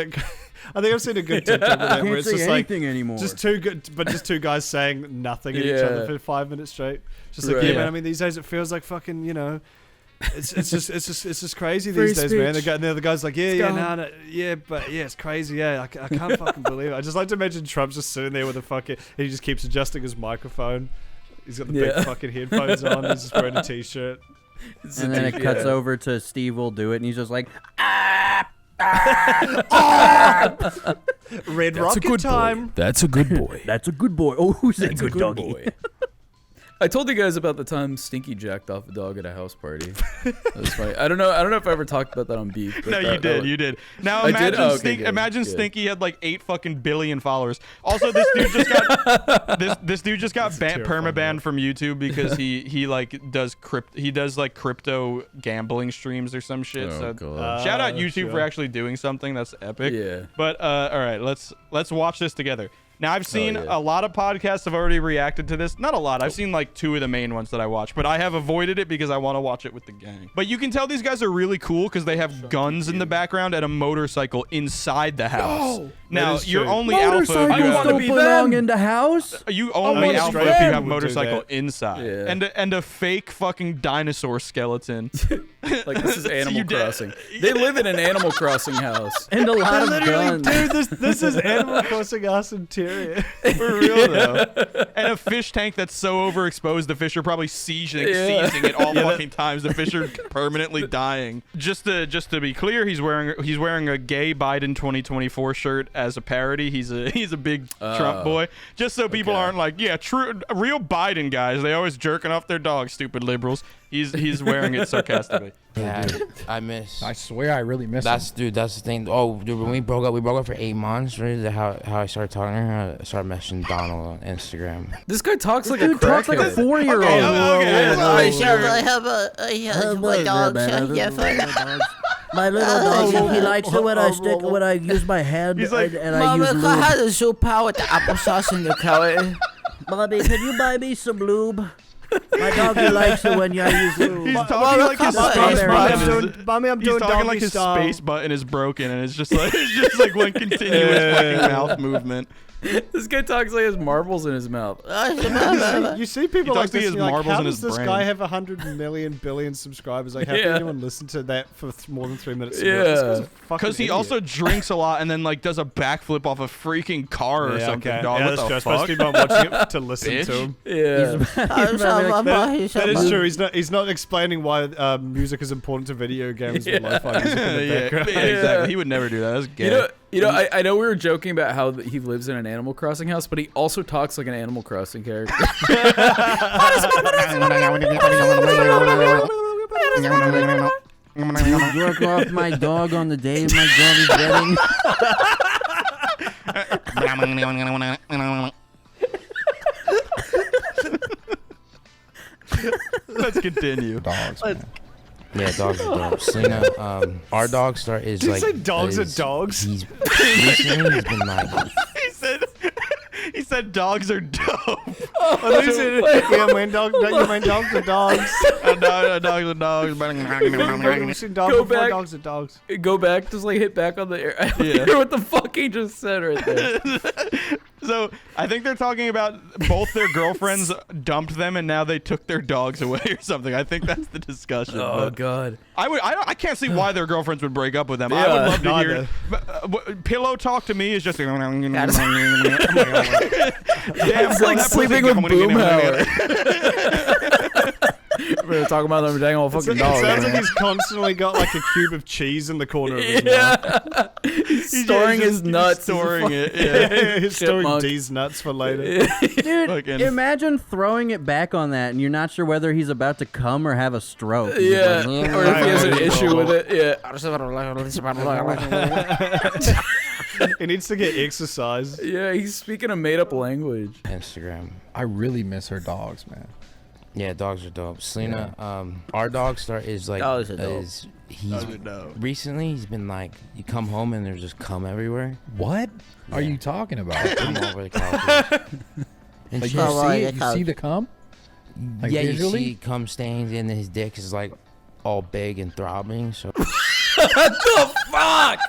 I think I've seen a good TikTok with that where it's just like anymore. just two guys saying nothing at each other for 5 minutes straight. Just like, man. I mean, these days it feels like fucking, you know, it's just crazy these days, man. And the other guy's like, it's crazy, I can't fucking believe it. I just like to imagine Trump's just sitting there with a fucking, he just keeps adjusting his microphone. He's got the big fucking headphones on. He's just wearing a t-shirt. And then it cuts over to Steve Will Do It, and he's just like, Red Rocket time. That's a good boy. That's a good boy. Oh, who's a good doggy? Boy. I told you guys about the time Stinky jacked off a dog at a house party. That was funny. I don't know if I ever talked about that on Beef. But no, you did. Now imagine Stinky had like 8 fucking billion followers. Also, this dude just got this dude just got permabanned from YouTube because he like does crypto gambling streams or some shit. Shout out YouTube for actually doing something. That's epic. Yeah. But all right, let's watch this together. Now, I've seen a lot of podcasts have already reacted to this. Not a lot. I've seen like 2 of the main ones that I watch, but I have avoided it because I want to watch it with the gang. But you can tell these guys are really cool because they have guns in the background and a motorcycle inside the house. Now, you're only alpha if you don't belong in the house. You only alpha if you have motorcycle inside. Yeah. And a fake fucking dinosaur skeleton. Like, this is Animal Crossing. They live in an Animal Crossing house. And a lot of guns. Dude, this is Animal Crossing ass interior. For real, though. And a fish tank that's so overexposed, the fish are probably seizing it all fucking times. The fish are permanently dying. Just to be clear, he's wearing a gay Biden 2024 shirt as a parody. He's a big Trump boy. Just so people aren't like, true real Biden guys. They always jerking off their dogs, stupid liberals. He's wearing it sarcastically. Yeah, I swear I really miss That's the thing. Oh, dude, when we broke up for 8 months. Right? How I started talking to her. I started messaging Donald on Instagram. This guy talks like a crackhead. Talks like a 4-year-old. I have my dog. My little dog, he likes it when I use my hand and I use lube. Mama, had a super with the applesauce in the curry. Mommy, can you buy me some lube? My doggy likes it when I use lube. He's talking like his space button. Mommy, I'm doing He's talking like his style. space button is broken, and it's just like one continuous fucking mouth movement. This guy talks like he has marbles in his mouth. You see people like this, and you're like, how does this brain. guy have 100 million billion subscribers? Like, how can anyone listen to that for more than 3 minutes? Yeah. Because he also drinks a lot and then like does a backflip off a freaking car or something. Okay. Dog, Yeah, what that's the true. fuck? Supposed to be watching it to listen to him. Yeah. That is true. He's not explaining why music is important to video games with lo-fi music in the background. Yeah, exactly. He would never do that. That's gay. You know, I know we were joking about how he lives in an Animal Crossing house, but he also talks like an Animal Crossing character. You jerk off my dog on the day of my daughter's wedding. Let's continue. Dogs, man. Yeah, dogs are dope. Selena, our dog star is Did like. you say dogs are dogs? He's recently he's been like. He said dogs are dope. Yeah, man, dogs are dogs. Dogs are dogs. Go back. Dogs are dogs. Go back, just like hit back on the air. I don't hear what the fuck he just said right there. So I think they're talking about both their girlfriends dumped them and now they took their dogs away or something. I think that's the discussion. Oh god. I can't see why their girlfriends would break up with them. Yeah, I would love to neither. hear. But, pillow talk to me is just. It's like sleeping with Boomhauer. We were talking about them dang old fucking It dogs. sounds like he's constantly got like a cube of cheese in the corner of his mouth. He's storing his nuts. Storing it. Yeah, he's storing Chipmunk. D's nuts for later. Dude, Fucking- imagine throwing it back on that and you're not sure whether he's about to come or have a stroke. He's Yeah, like, or if he has an issue with it. Yeah. He needs to get exercise. Yeah, he's speaking a made-up language. Instagram. I really miss her dogs, man. Yeah, dogs are dope. Selena, our dog star is like. Dogs are dope. Recently he's been like, you come home and there's just cum everywhere. What are Yeah. you talking about? Come over the couch. And Like she- you Oh, see yeah, it? You see the cum? Like yeah, visually? you see cum stains and his dick is like all big and throbbing. So Fuck!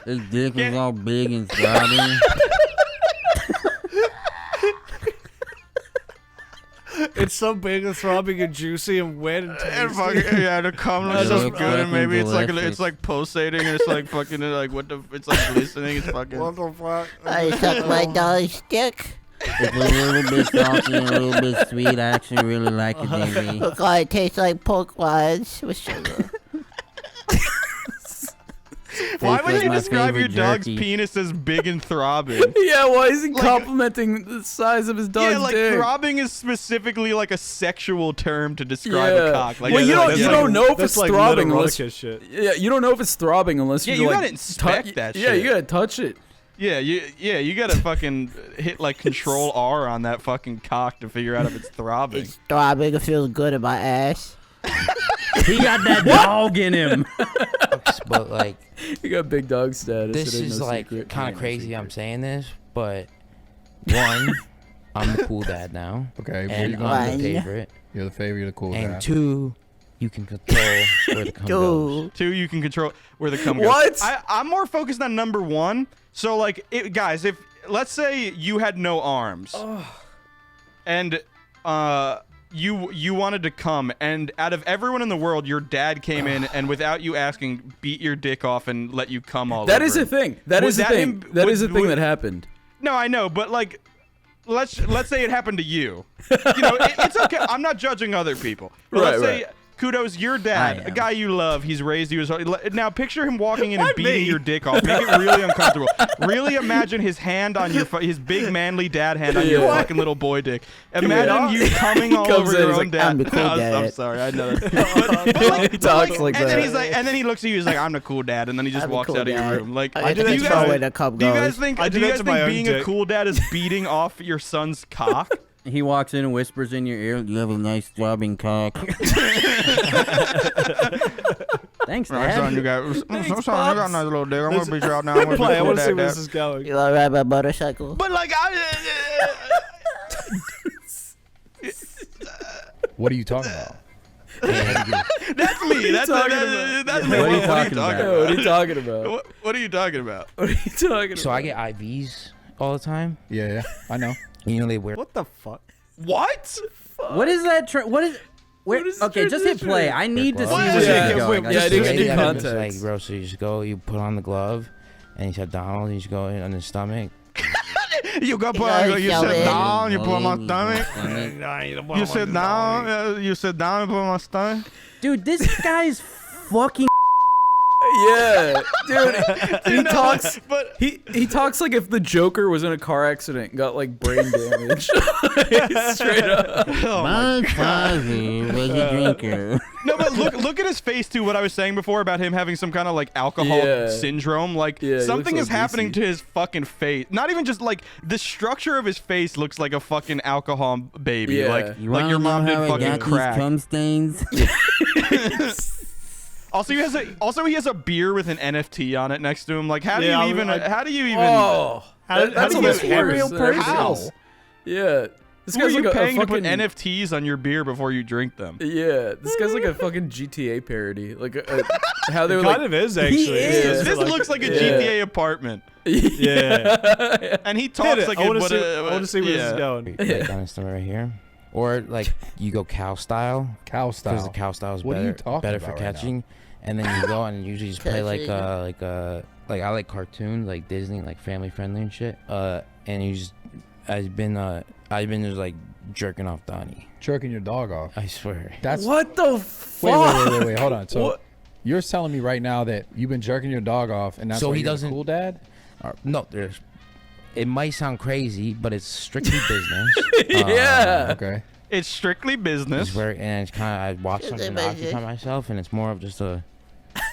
his dick is all big and throbbing. It's so big and throbbing and juicy and wet and tasty. Yeah, the cum looks It so looks good, and maybe it's like delicious. it's like pulsating, and it's like fucking like what the it's like glistening. It's fucking. What the fuck? I suck my dog's dick. It's a little bit salty and a little bit sweet. I actually really like it, baby. Look, it tastes like pork rinds with sugar. Why Tastes would like you my describe your favorite dog's jerky. penis as big and throbbing? Yeah, why is he complimenting the size of his dog's Yeah, like dick? throbbing is specifically like a sexual term to describe Yeah. a cock. Like, Well, you that's don't know if That's it's like throbbing unless erotica shit. yeah, you don't know if it's throbbing unless Yeah, you you like gotta inspect that Yeah, shit. you gotta touch it. Yeah, you gotta fucking hit like Control R on that fucking cock to figure out if it's throbbing. It's throbbing. It feels good in my ass. He got that dog in him. but like You got big dog status. this it ain't is no like secret. kind of crazy. I'm saying this, but one, I'm the cool dad now, Okay, where you and going? I'm the One. favorite. You're the favorite, you're the cool And guy. two, you can control where the cum goes. Dude. Two, you can control where the cum goes. What? I'm more focused on number one. So like, guys, if let's say you had no arms, and you wanted to come, and out of everyone in the world, your dad came in and without you asking, beat your dick off and let you come all That over is a him. thing. That Would is a that thing. im- That would- is a thing would- that happened. No, I know, but like, let's say it happened to you. You know, it's okay. I'm not judging other people. But let's say, kudos, your dad, a guy you love, he's raised you as now. Picture him walking in and beating your dick off. Make it really uncomfortable. Really imagine his hand on your his big manly dad hand on your fucking little boy dick. Imagine you coming all comes over in, your he's own like, dad. "I'm the cool I'm dad." sorry, I know that. He talks like and that. then he's like, and then he looks at you. He's like, "I'm the cool dad," and then he just I'm the walks cool out of your dad. room. Like, I do can you control guys- where the cum do you guys goes. think? I Do do you that guys to my think own being a dick. cool dad is beating off your son's cock? He walks in and whispers in your ear, "You have a nice throbbing cock." Thanks, Dad. you got a nice little dick. I'm gonna beat you out now. I'm Play. I want to see cool where dad, this is going. You wanna ride my motorcycle? But like, What are you talking about? That's me. That's me. What are you talking about? What are you talking about? What are you talking about? What are you talking about? So I get IVs all the time. Yeah, I know. You know they wear. What the fuck? What? What is that? What is? Where, okay, just hit play. I need to see where this is going. Yeah, I didn't get context. Like, bro, so you just go, you put on the glove, and you said down, and you just go in on the stomach. You go put on, you sit down, you put on my stomach. You sit down, you sit down, and put on my stomach. Dude, this guy's fucking. Yeah, dude, he talks. But he talks like if the Joker was in a car accident and got like brain damage. Straight up. My cousin was a drinker. No, but look at his face too. What I was saying before about him having some kind of like alcohol syndrome. Like something is happening to his fucking face. Not even just like the structure of his face looks like a fucking alcohol baby. Yeah. Like your mom did fucking crack. Cum stains? Also, he has a beer with an NFT on it next to him. Like, how do you even? Oh, that's almost a real person. How? Yeah. This guy's Who are you like paying a to put fucking NFTs on your beer before you drink them? Yeah, this guy's like a fucking GTA parody. Like how they were kind of is actually. He is. This looks like a GTA apartment. Yeah. And he talks like I want to see where this is going. Like down the right here. Or like you go cow style. Cow style. Because the cow style is What are you talking better for about right catching. And then you go and usually just play like I like cartoons like Disney, like family friendly and shit. And you just I've been just like jerking off Donnie. Jerking your dog off. I swear. That's what the fuck? Wait. Hold on. So you're telling me right now that you've been jerking your dog off, and that's so why he you're doesn't a cool dad? No, there's. It might sound crazy, but it's strictly business. Yeah. Okay. It's strictly business. It's where, and it's kind of I watch something to occupy myself, and it's more of just a.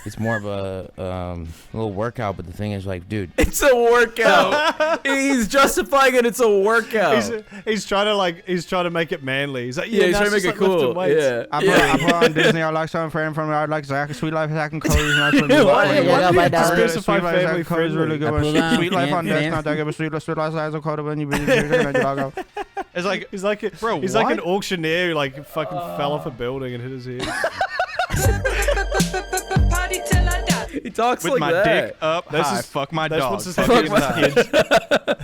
It's more of a little workout, but the thing is, like, dude, it's a workout. He's justifying it. It's a workout. He's trying to make it manly. He's like, he's trying to make it cool. Yeah. I put on Disney. I like something friend from me. I like Zach. Sweet Life, Zach and Cody's nice with me. Why do you specify family Cody's really good. Sweet Life on Death, not that good, but Sweet Life, Zach and Cody when you it's like he's like an auctioneer who like fucking fell off a building and hit his head. He talks with like my that. dick up high. Fuck my dog. Fuck my dog.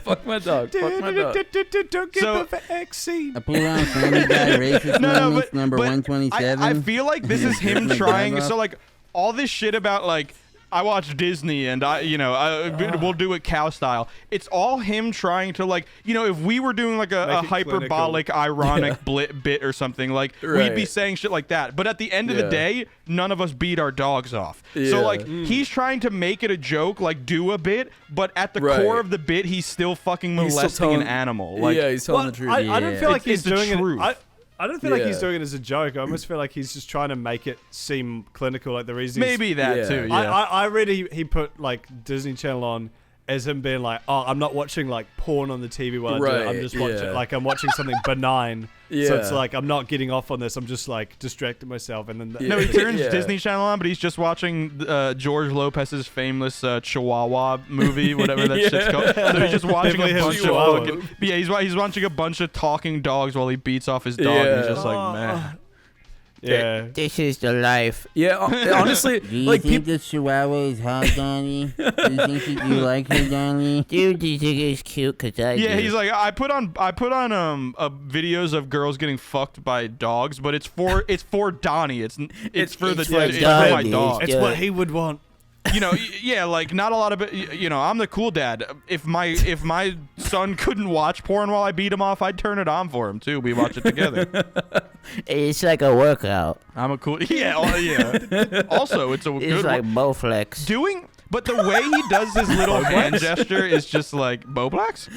Fuck my dog. Don't get the vaccine. I pull out Family Guy racist moments number 127. I feel like this is him trying. So like all this shit about like I watch Disney and we'll do it cow style. It's all him trying to like, if we were doing like a hyperbolic, ironic bit or something, like we'd be saying shit like that. But at the end of the day, none of us beat our dogs off. So like he's trying to make it a joke, like do a bit, but at the core of the bit, he's still fucking molesting an animal. Like, he's telling the truth. I don't feel like he's doing it. I don't feel like he's Yeah. doing it as a joke. I almost feel like he's just trying to make it seem clinical. Like the reason maybe that too. Yeah. I read he put like Disney Channel on as him being like, oh, I'm not watching like porn on the TV while I do it. I'm just watching I'm watching something benign. So it's like I'm not getting off on this. I'm just like distracting myself. And then no, he turns Disney Channel on, but he's just watching George Lopez's famous Chihuahua movie, whatever that shit's called. So he's just watching a bunch of fucking he's watching a bunch of talking dogs while he beats off his dog. And he's just like, man. Yeah. This is the life. Yeah, honestly, do you like think the Chihuahua is hot, Donnie? Do you think you like her, Donnie? Dude, do you think he's cute? Cause I do. He's like, I put on videos of girls getting fucked by dogs, but it's for Donnie. It's for my dog. It's what he would want. Like not a lot of it. I'm the cool dad. If my son couldn't watch porn while I beat him off, I'd turn it on for him too. We watch it together. It's like a workout. I'm a cool. Yeah. Also, it's a good. It's like Bowflex. But the way he does his little hand gesture is just like Bowflex.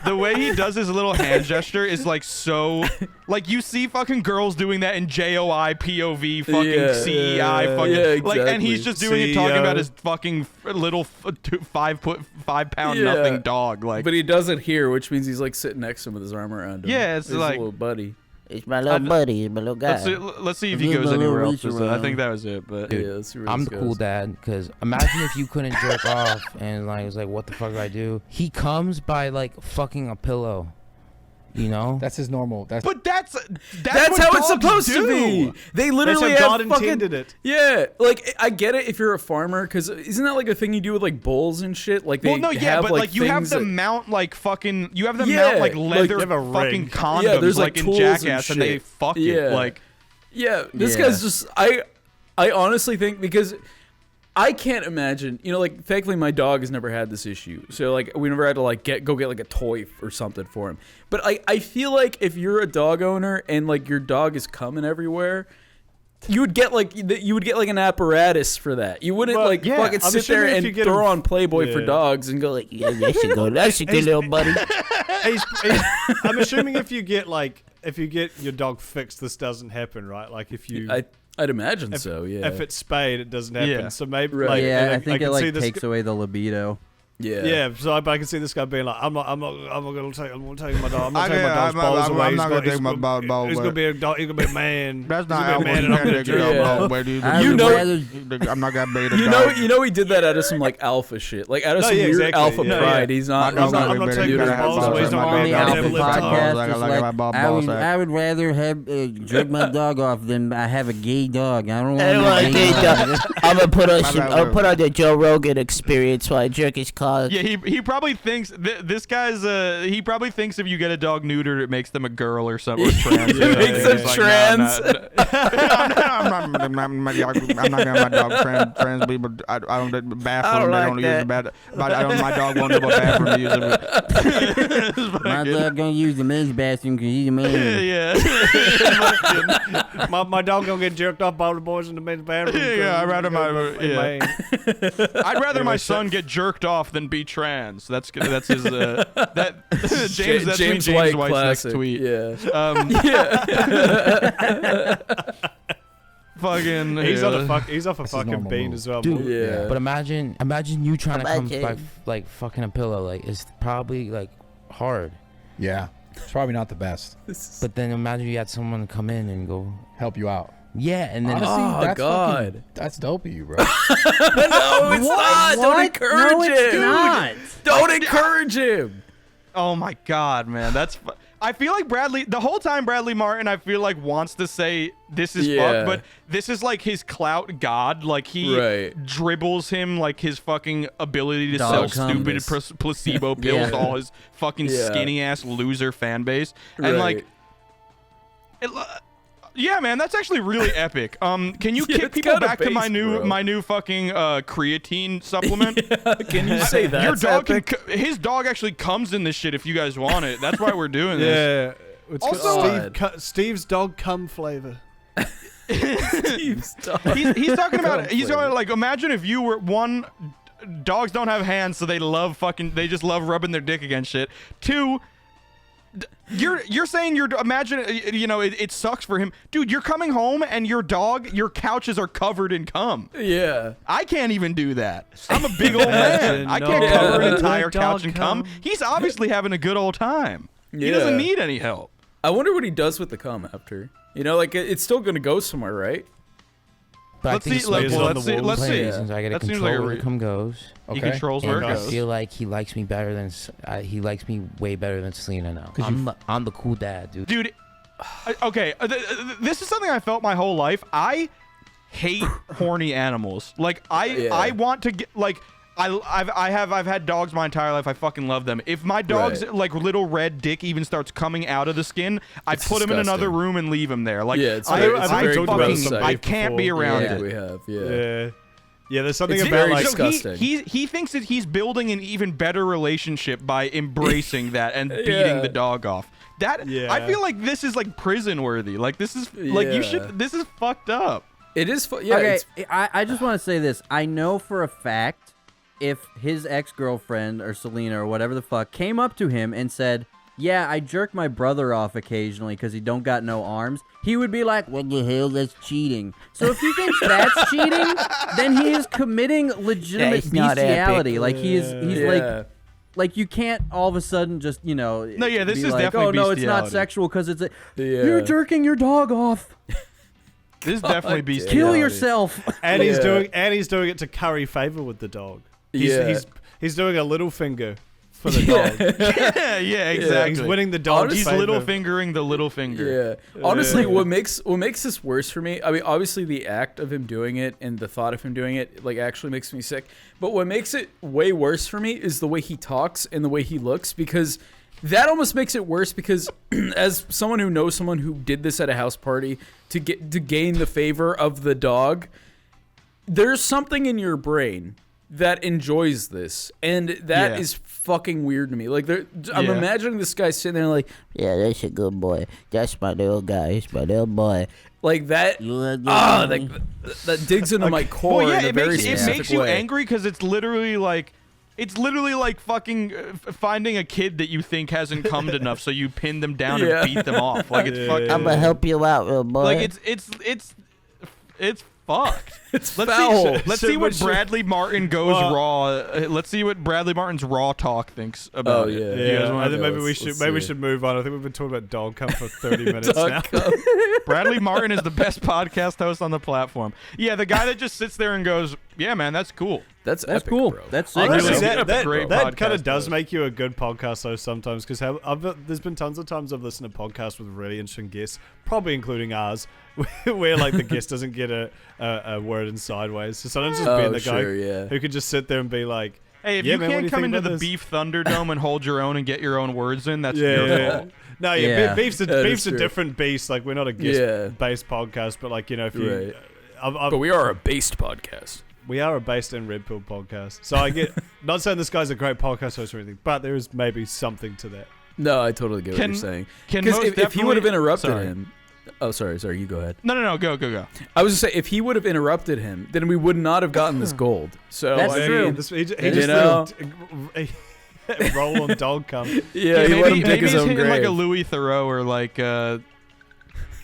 The way he does his little hand gesture is like so, like you see fucking girls doing that in JOI, POV, fucking CEI, fucking exactly. like, and he's just doing it talking about his fucking little 5 pound nothing dog, like. But he does it here, which means he's like sitting next to him with his arm around him. Yeah, it's his like little buddy. It's my little buddy. It's my little guy. Let's see if he goes anywhere else. I think that was it. But dude, I'm the cool dad, because imagine if you couldn't jerk off and like it was like, what the fuck do I do? He comes by like fucking a pillow. You know, That's his normal. That's That's what how dogs it's supposed to do. be. They literally That's how have God fucking, intended it. Yeah, like I get it if you're a farmer, because isn't that like a thing you do with like bulls and shit? Like they have, but like you have things them that- mount like fucking. You have them Yeah, mount like like, leather you have a fucking rig. condoms, Yeah, there's, like like, in tools and Jackass, and they shit. fuck Yeah. it. Like, Yeah, this Yeah. guy's just I honestly think, because I can't imagine, like, thankfully my dog has never had this issue. So like we never had to like go get like a toy or something for him. But I feel like if you're a dog owner and like your dog is coming everywhere, you would get like an apparatus for that. You wouldn't Well, fucking I'm sit there assuming if and you get throw him- on Playboy for Yeah. dogs and go like, Yeah, that's a good. That's a good little buddy. I'm assuming if you get your dog fixed, this doesn't happen, right? Like if you, I'd imagine so. Yeah. if it's spayed, it doesn't happen. Yeah. So maybe, Right. like, Yeah, and I think it can see like this takes away the libido. Yeah. Yeah, so I can see this guy being like, I'm not gonna take my dog. I'm not taking my dog's balls away. I'm not gonna take my balls He's away. gonna be a dog. He's gonna be a man. That's He's not gonna how be a man, and I'm gonna Yeah. You know- I'm not gonna bait a You dog. know he did that out of some like alpha shit, like out of No, some yeah, weird exactly, alpha yeah, pride. yeah. He's not. I'm He's not not taking his balls away. He's not on the being Alpha able to podcast, Like, just like like, my ball I would rather have jerk my dog off than I have a gay dog. I don't I want want a a gay gay dog. I'm gonna put on My some. bad, I'll bro. put on the Joe Rogan experience while I jerk his cock. yeah, he probably thinks this guy's he probably thinks if you get a dog neutered, it makes them a girl or something. Or trans. It makes them He's like, trans. I'm not gonna have my dog trans people. I don't bathroom. They don't use the bathroom. My dog won't know what bathroom to use. My dog gonna use the men's bathroom because he's a man. yeah. my dog gonna get jerked off by all the boys in the men's bathroom. Yeah, I'd rather man. I'd rather my son get jerked off than be trans. That's his that James. That's been James James White White's next classic. tweet. Yeah. Fucking. He's yeah. off a his fucking normal bean move. as well. Dude, boy. Yeah. But imagine you trying to come Imagine. like fucking a pillow. Like it's probably like hard. Yeah, it's probably not the best. But then imagine you had someone come in and go, Help you out. yeah, and then Honestly, Oh, that's God. fucking, that's dope of you, bro. No, it's not. Don't encourage No, it's him. not. Don't encourage him. Oh my God, man, I feel like the whole time Bradley Martin, I feel like wants to say this is Yeah. fucked, but this is like his clout god. Like he Right. dribbles him like his fucking ability to Dog sell stupid cum. placebo pills to Yeah. all his fucking Yeah. skinny ass loser fan base. And Right. like, yeah, man, that's actually really epic. Can you Yeah, kick it's people kinda back to my based, new bro. fucking creatine supplement? Can you say that? Your dog his dog actually comes in this shit if you guys want it. That's why we're doing this. Yeah. It's Also- got Steve's dog cum flavor. Steve's dog. He's talking about he's going like imagine if you were dogs don't have hands, so they just love rubbing their dick against shit. 2, you're saying imagine it sucks for him, dude. You're coming home and your couches are covered in cum. Yeah. I can't even do that. I'm a big old man. I can't cover an entire couch in cum. He's obviously having a good old time. He doesn't need any help. I wonder what he does with the cum after. Like it's still gonna go somewhere, right? but Let's I think see. Let's see. Let's see. reasons I gotta That seems control like a where re- the cum goes. He Okay. controls where And it I goes. feel like he likes me better than he likes me way better than Selena now. I'm the cool dad, dude. Dude, okay, this is something I felt my whole life. I hate horny animals. Like I want to get like I've had dogs my entire life. I fucking love them. If my dog's Right. like little red dick even starts coming out of the skin, I It's put him in another disgusting. room and leave him there. Like Yeah, it's I, very- it's I, very fucking, gross. I can't be Before. around Yeah, it. we have. Yeah. Yeah. Yeah, there's something It's about very like disgusting. He thinks that he's building an even better relationship by embracing that and beating Yeah. the dog off. That Yeah. I feel like this is like prison worthy. Like this is like you Yeah. should. This is fucked up. It is. Yeah. Okay, It's, I just want to say this. I know for a fact if his ex-girlfriend or Selena or whatever the fuck came up to him and said, yeah, I jerk my brother off occasionally because he don't got no arms, he would be like, what the hell, that's cheating. So if he thinks that's cheating, then he is committing legitimate That's not bestiality. epic. Like he's yeah. like you can't all of a sudden just, No, yeah, this be is like, definitely oh no, it's not bestiality. sexual because it's Yeah. you're jerking your dog off. This is definitely damn. bestiality. Kill yourself. and Yeah. he's doing it to curry favor with the dog. He's, Yeah. he's doing a little finger for the dog. yeah, exactly. He's winning the dog. He's little fingering the little finger. Yeah. Honestly, what makes this worse for me? I mean, obviously the act of him doing it and the thought of him doing it like actually makes me sick. But what makes it way worse for me is the way he talks and the way he looks, because that almost makes it worse, because as someone who knows someone who did this at a house party to gain the favor of the dog, there's something in your brain that enjoys this, and that is fucking weird to me. Like, I'm imagining this guy sitting there like, yeah, that's a good boy. That's my little guy. He's my little boy. Like that. That digs into my core in a very specific way. It makes you angry because it's literally like fucking finding a kid that you think hasn't come enough, so you pin them down and beat them off. Like it's fucking. I'm gonna help you out, little boy. Like it's fucked. It's foul. Let's see what Bradley Martin goes raw. Let's see what Bradley Martin's raw talk thinks about it. Yeah. I think maybe we should move on. I think we've been talking about dog cum for 30 minutes now. Bradley Martin is the best podcast host on the platform. Yeah, the guy that just sits there and goes, "Yeah, man, that's cool. That's epic, cool. Bro. That's sick. Honestly, great that kind of podcast does host. make you a good podcast host sometimes, because there's been tons of times I've listened to podcasts with really interesting guests, probably including ours, where like the guest doesn't get a word in sideways. So sometimes just being the guy who could just sit there and be like, "Hey, if you can't come into the Beef Thunderdome and hold your own and get your own words in, that's your fault." No, beef's a different beast. Like, we're not a guest-based podcast, but like, you know, if you, but we are a based podcast. We are a based in Red Pill podcast. So I get, not saying this guy's a great podcast host or anything, but there is maybe something to that. No, I totally get what you're saying. Because if he would have interrupted him. Oh, sorry. You go ahead. No. Go. I was just saying, if he would have interrupted him, then we would not have gotten this gold. So that's true. He just roll on dog cum. Yeah, he let him dig his own grave. Like a Louis Theroux or like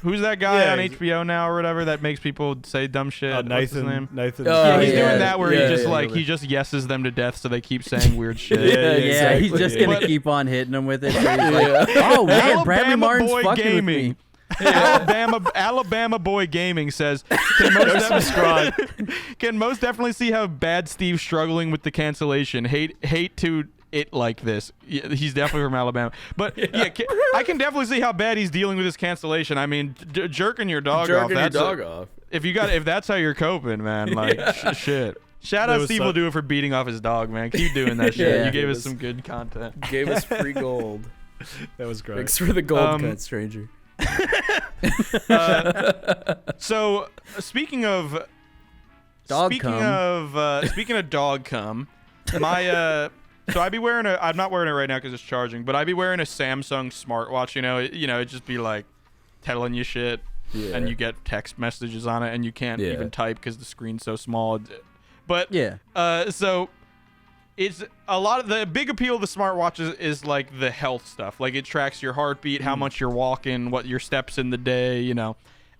who's that guy on HBO now or whatever that makes people say dumb shit? Nathan. What's his name? Nathan. He's doing that where he just yeses them to death, so they keep saying weird shit. Exactly. He's just gonna keep on hitting them with it. So he's like, oh man, Bradley Martin's fucking with me. Alabama Boy Gaming says, can most definitely see how bad Steve's struggling with the cancellation. Hate to it like this. Yeah, he's definitely from Alabama, but I can definitely see how bad he's dealing with his cancellation. I mean, jerking your dog off. If that's how you're coping, man, like shit. Shout out Steve will do it for beating off his dog, man. Keep doing that shit. You gave us some good content. Gave us free gold. That was great. Thanks for the gold cut, stranger. So speaking of dog cum, my so I'd be wearing I'm not wearing it right now because it's charging, but I'd be wearing a Samsung smartwatch. It'd just be like telling you shit, and you get text messages on it, and you can't even type because the screen's so small. But so it's a lot of the big appeal of the smartwatches is like the health stuff. Like it tracks your heartbeat, how much you're walking, what your steps in the day,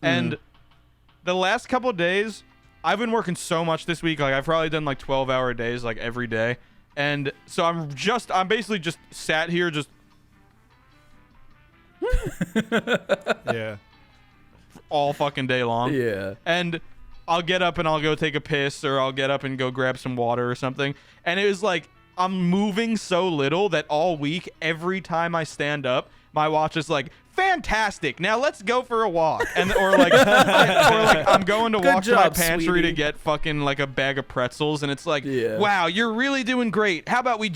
And the last couple of days, I've been working so much this week. Like I've probably done like 12-hour days, like every day. And so I'm basically just sat here just all fucking day long. Yeah. And I'll get up and I'll go take a piss, or I'll get up and go grab some water or something. And it was like I'm moving so little that all week, every time I stand up, my watch is like, fantastic, now let's go for a walk. Or I'm going to walk to my pantry to get fucking like a bag of pretzels, and it's like, wow, you're really doing great. How about we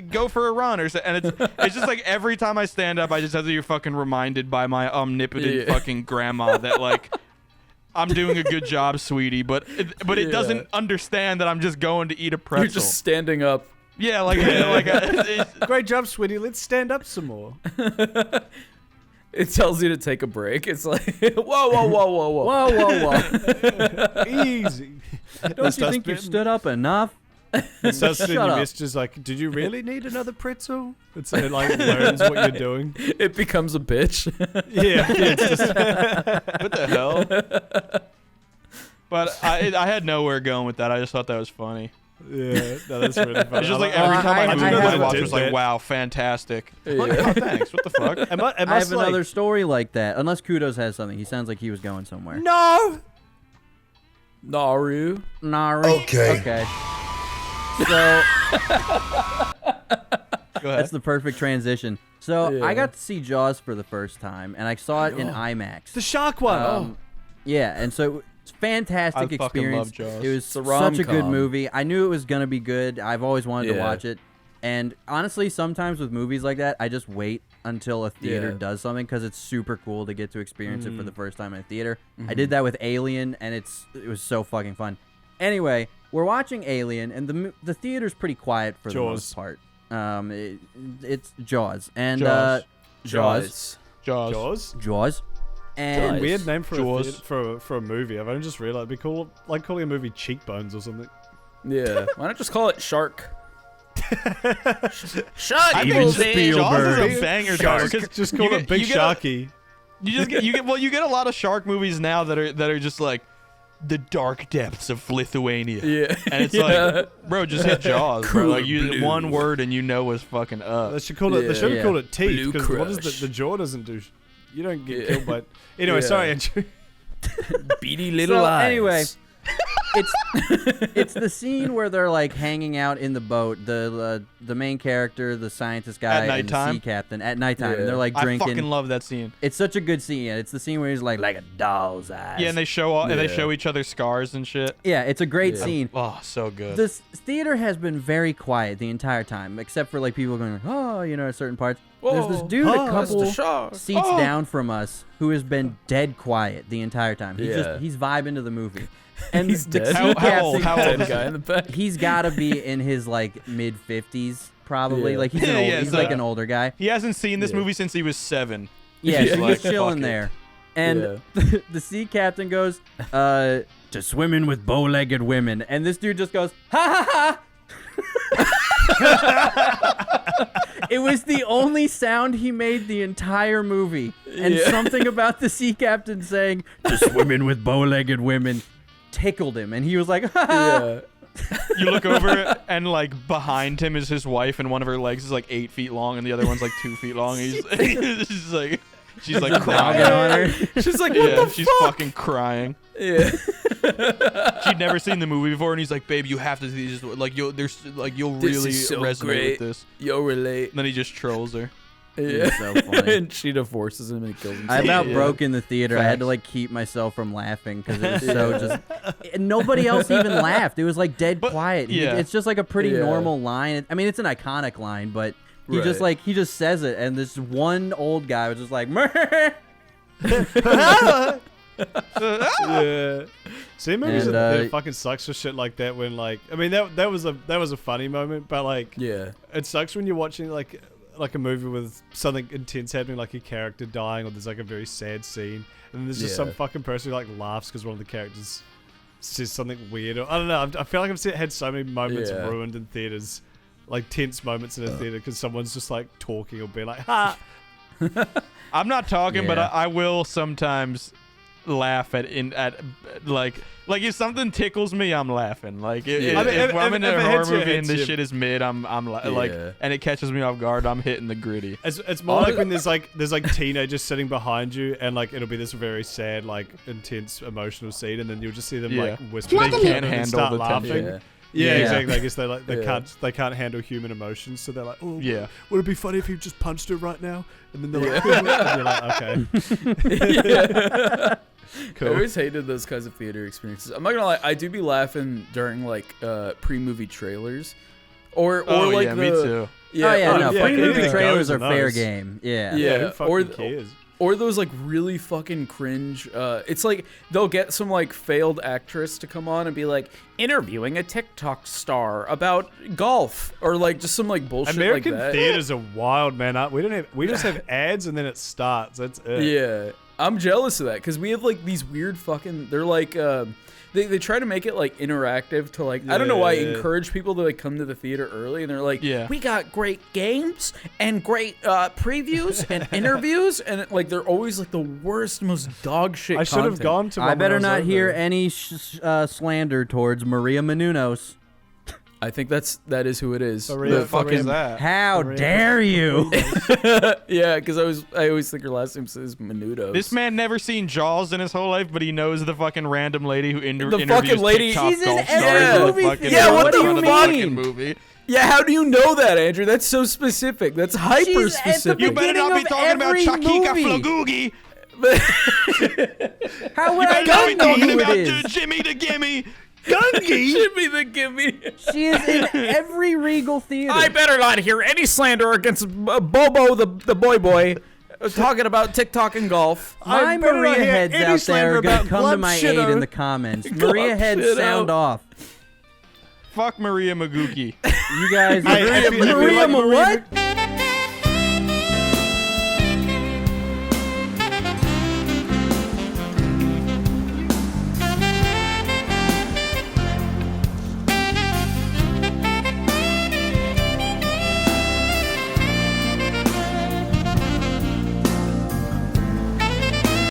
go for a run or so? And it's just like every time I stand up, I just have to be fucking reminded by my omnipotent fucking grandma that like, I'm doing a good job, sweetie, but it doesn't understand that I'm just going to eat a pretzel. You're just standing up. Yeah, great job, sweetie. Let's stand up some more. It tells you to take a break. It's like, whoa. Easy. Don't you think you stood up enough? It starts to your just like, did you really need another pretzel? It like learns what you're doing. It becomes a bitch. It's just what the hell? But I had nowhere going with that. I just thought that was funny. Yeah, no, that's really funny. It's just like every time I moved, my watch was like, wow, fantastic. Like, oh, thanks. What the fuck? I have another story like that. Unless Kudos has something. He sounds like he was going somewhere. No! Naru. Okay. So Go ahead. That's the perfect transition. So I got to see Jaws for the first time, and I saw it in IMAX. The shark one. Yeah, and so it's fantastic I fucking experience. love Jaws. It was such a good movie. I knew it was gonna be good. I've always wanted to watch it. And honestly, sometimes with movies like that, I just wait until a theater does something because it's super cool to get to experience it for the first time in a theater. I did that with Alien, and it was so fucking fun. Anyway, we're watching Alien, and the theater's pretty quiet for the most part. It's Jaws and Jaws. And weird name for a movie. I've only just realized it'd be cool, like calling a movie Cheekbones or something. Yeah. Why not just call it Shark? Shark. I think Jaws is a banger. Just call it Big Sharky. You get a lot of shark movies now that are just like the dark depths of Lithuania. Yeah. And it's like, bro, just hit Jaws, bro. Like you one word and you know what's fucking up. They should call it. They should have called it Teeth because what does the jaw doesn't do? You don't get killed by. Anyway, sorry, Andrew. Beady little eyes. Anyway, it's the scene where they're like hanging out in the boat. The main character, the scientist guy, and the sea captain at nighttime, and they're like drinking. I fucking love that scene. It's such a good scene. It's the scene where he's like a doll's eyes. Yeah, and they show each other scars and shit. Yeah, it's a great scene. Oh, so good. This theater has been very quiet the entire time, except for like people going, at certain parts. Whoa, there's this dude a couple the seats down from us who has been dead quiet the entire time. He's vibing to the movie. And he's dead. How old guy in the back? He's got to be in his like mid 50s probably. Yeah. Like he's he's like an older guy. He hasn't seen this movie since he was 7. Yeah, so like, he's chilling there. And the sea captain goes, to swimming with bow-legged women. And this dude just goes, ha ha ha. It was the only sound he made the entire movie. And something about the sea captain saying, to swimming with bow-legged women, tickled him. And he was like, ha ha. You look over and like behind him is his wife, and one of her legs is like 8 feet long, and the other one's like 2 feet long. She's like crying on her. She's like, what the she's fuck? fucking crying. Yeah. She'd never seen the movie before, and he's like, "Babe, you have to see this. Like, you'll really so resonate great. with this." You'll relate. And then he just trolls her. Yeah. So funny. And she divorces him and kills himself. I about broke in the theater. I had to like keep myself from laughing because it was so just. Nobody else even laughed. It was like dead quiet. It's just like a pretty normal line. I mean, it's an iconic line, but he just says it, and this one old guy was just like, Meh. Yeah. See, movies that fucking sucks for shit like that. When like, I mean, that was a funny moment, but like, it sucks when you're watching like a movie with something intense happening, like a character dying, or there's like a very sad scene, and then there's just some fucking person who like laughs because one of the characters says something weird. Or, I don't know. I feel like I've had so many moments ruined in theaters, like tense moments in a theater because someone's just like talking or being like, ha. I'm not talking, but I will sometimes laugh at like if something tickles me, I'm laughing. Like if I'm in a horror movie and this shit is mid, I'm like, and it catches me off guard, I'm hitting the gritty. It's more like when there's like teenagers sitting behind you, and like it'll be this very sad, like intense emotional scene, and then you'll just see them like whisper, they can't handle start the laughing. tension. Yeah, exactly. I guess they can't handle human emotions, so they're like, oh, would it be funny if he just punched her right now? And then they're like, and you're like, okay. Cool. I always hated those kinds of theater experiences. I'm not gonna lie, I do be laughing during like pre-movie trailers, or like me too. Pre-movie trailers are fair game. Who fucking cares? Or those like really fucking cringe. It's like they'll get some like failed actress to come on and be like interviewing a TikTok star about golf, or like just some like bullshit American like that. theaters are wild, man. We just have ads and then it starts. That's it. Yeah, I'm jealous of that because we have like these weird fucking. They're like they try to make it like interactive to like I don't know why encourage people to like come to the theater early, and they're like, we got great games and great previews and interviews, and like they're always like the worst, most dog shit. I should have gone to. I better not hear any slander towards Maria Menounos. I think that is who it is. Maria, The fucking that. How dare you? yeah, because I always think her last name says Menudo. This man never seen Jaws in his whole life, but he knows the fucking random lady who interviews fucking lady. TikTok She's in golf every stars movie the fucking theater. Yeah, what What do the you fuck? mean? movie. Yeah, how do you know that, Andrew? That's so specific. That's hyper She's at the specific. You better not be Beginning of talking about every Chakika movie. Flagoogie. How would You I better not be not know talking who about it is? Jimmy the Gimme. Jimmy the Gimme. She is in every Regal theater. I better not hear any slander against Bobo the boy talking about TikTok and golf. My I better not Maria hear heads any out there slander are going to about come to Glub my aid Shitto. in the comments. Maria heads Shitto. sound off. Fuck Maria Maguki. You guys, Hey, if you Maria, like what?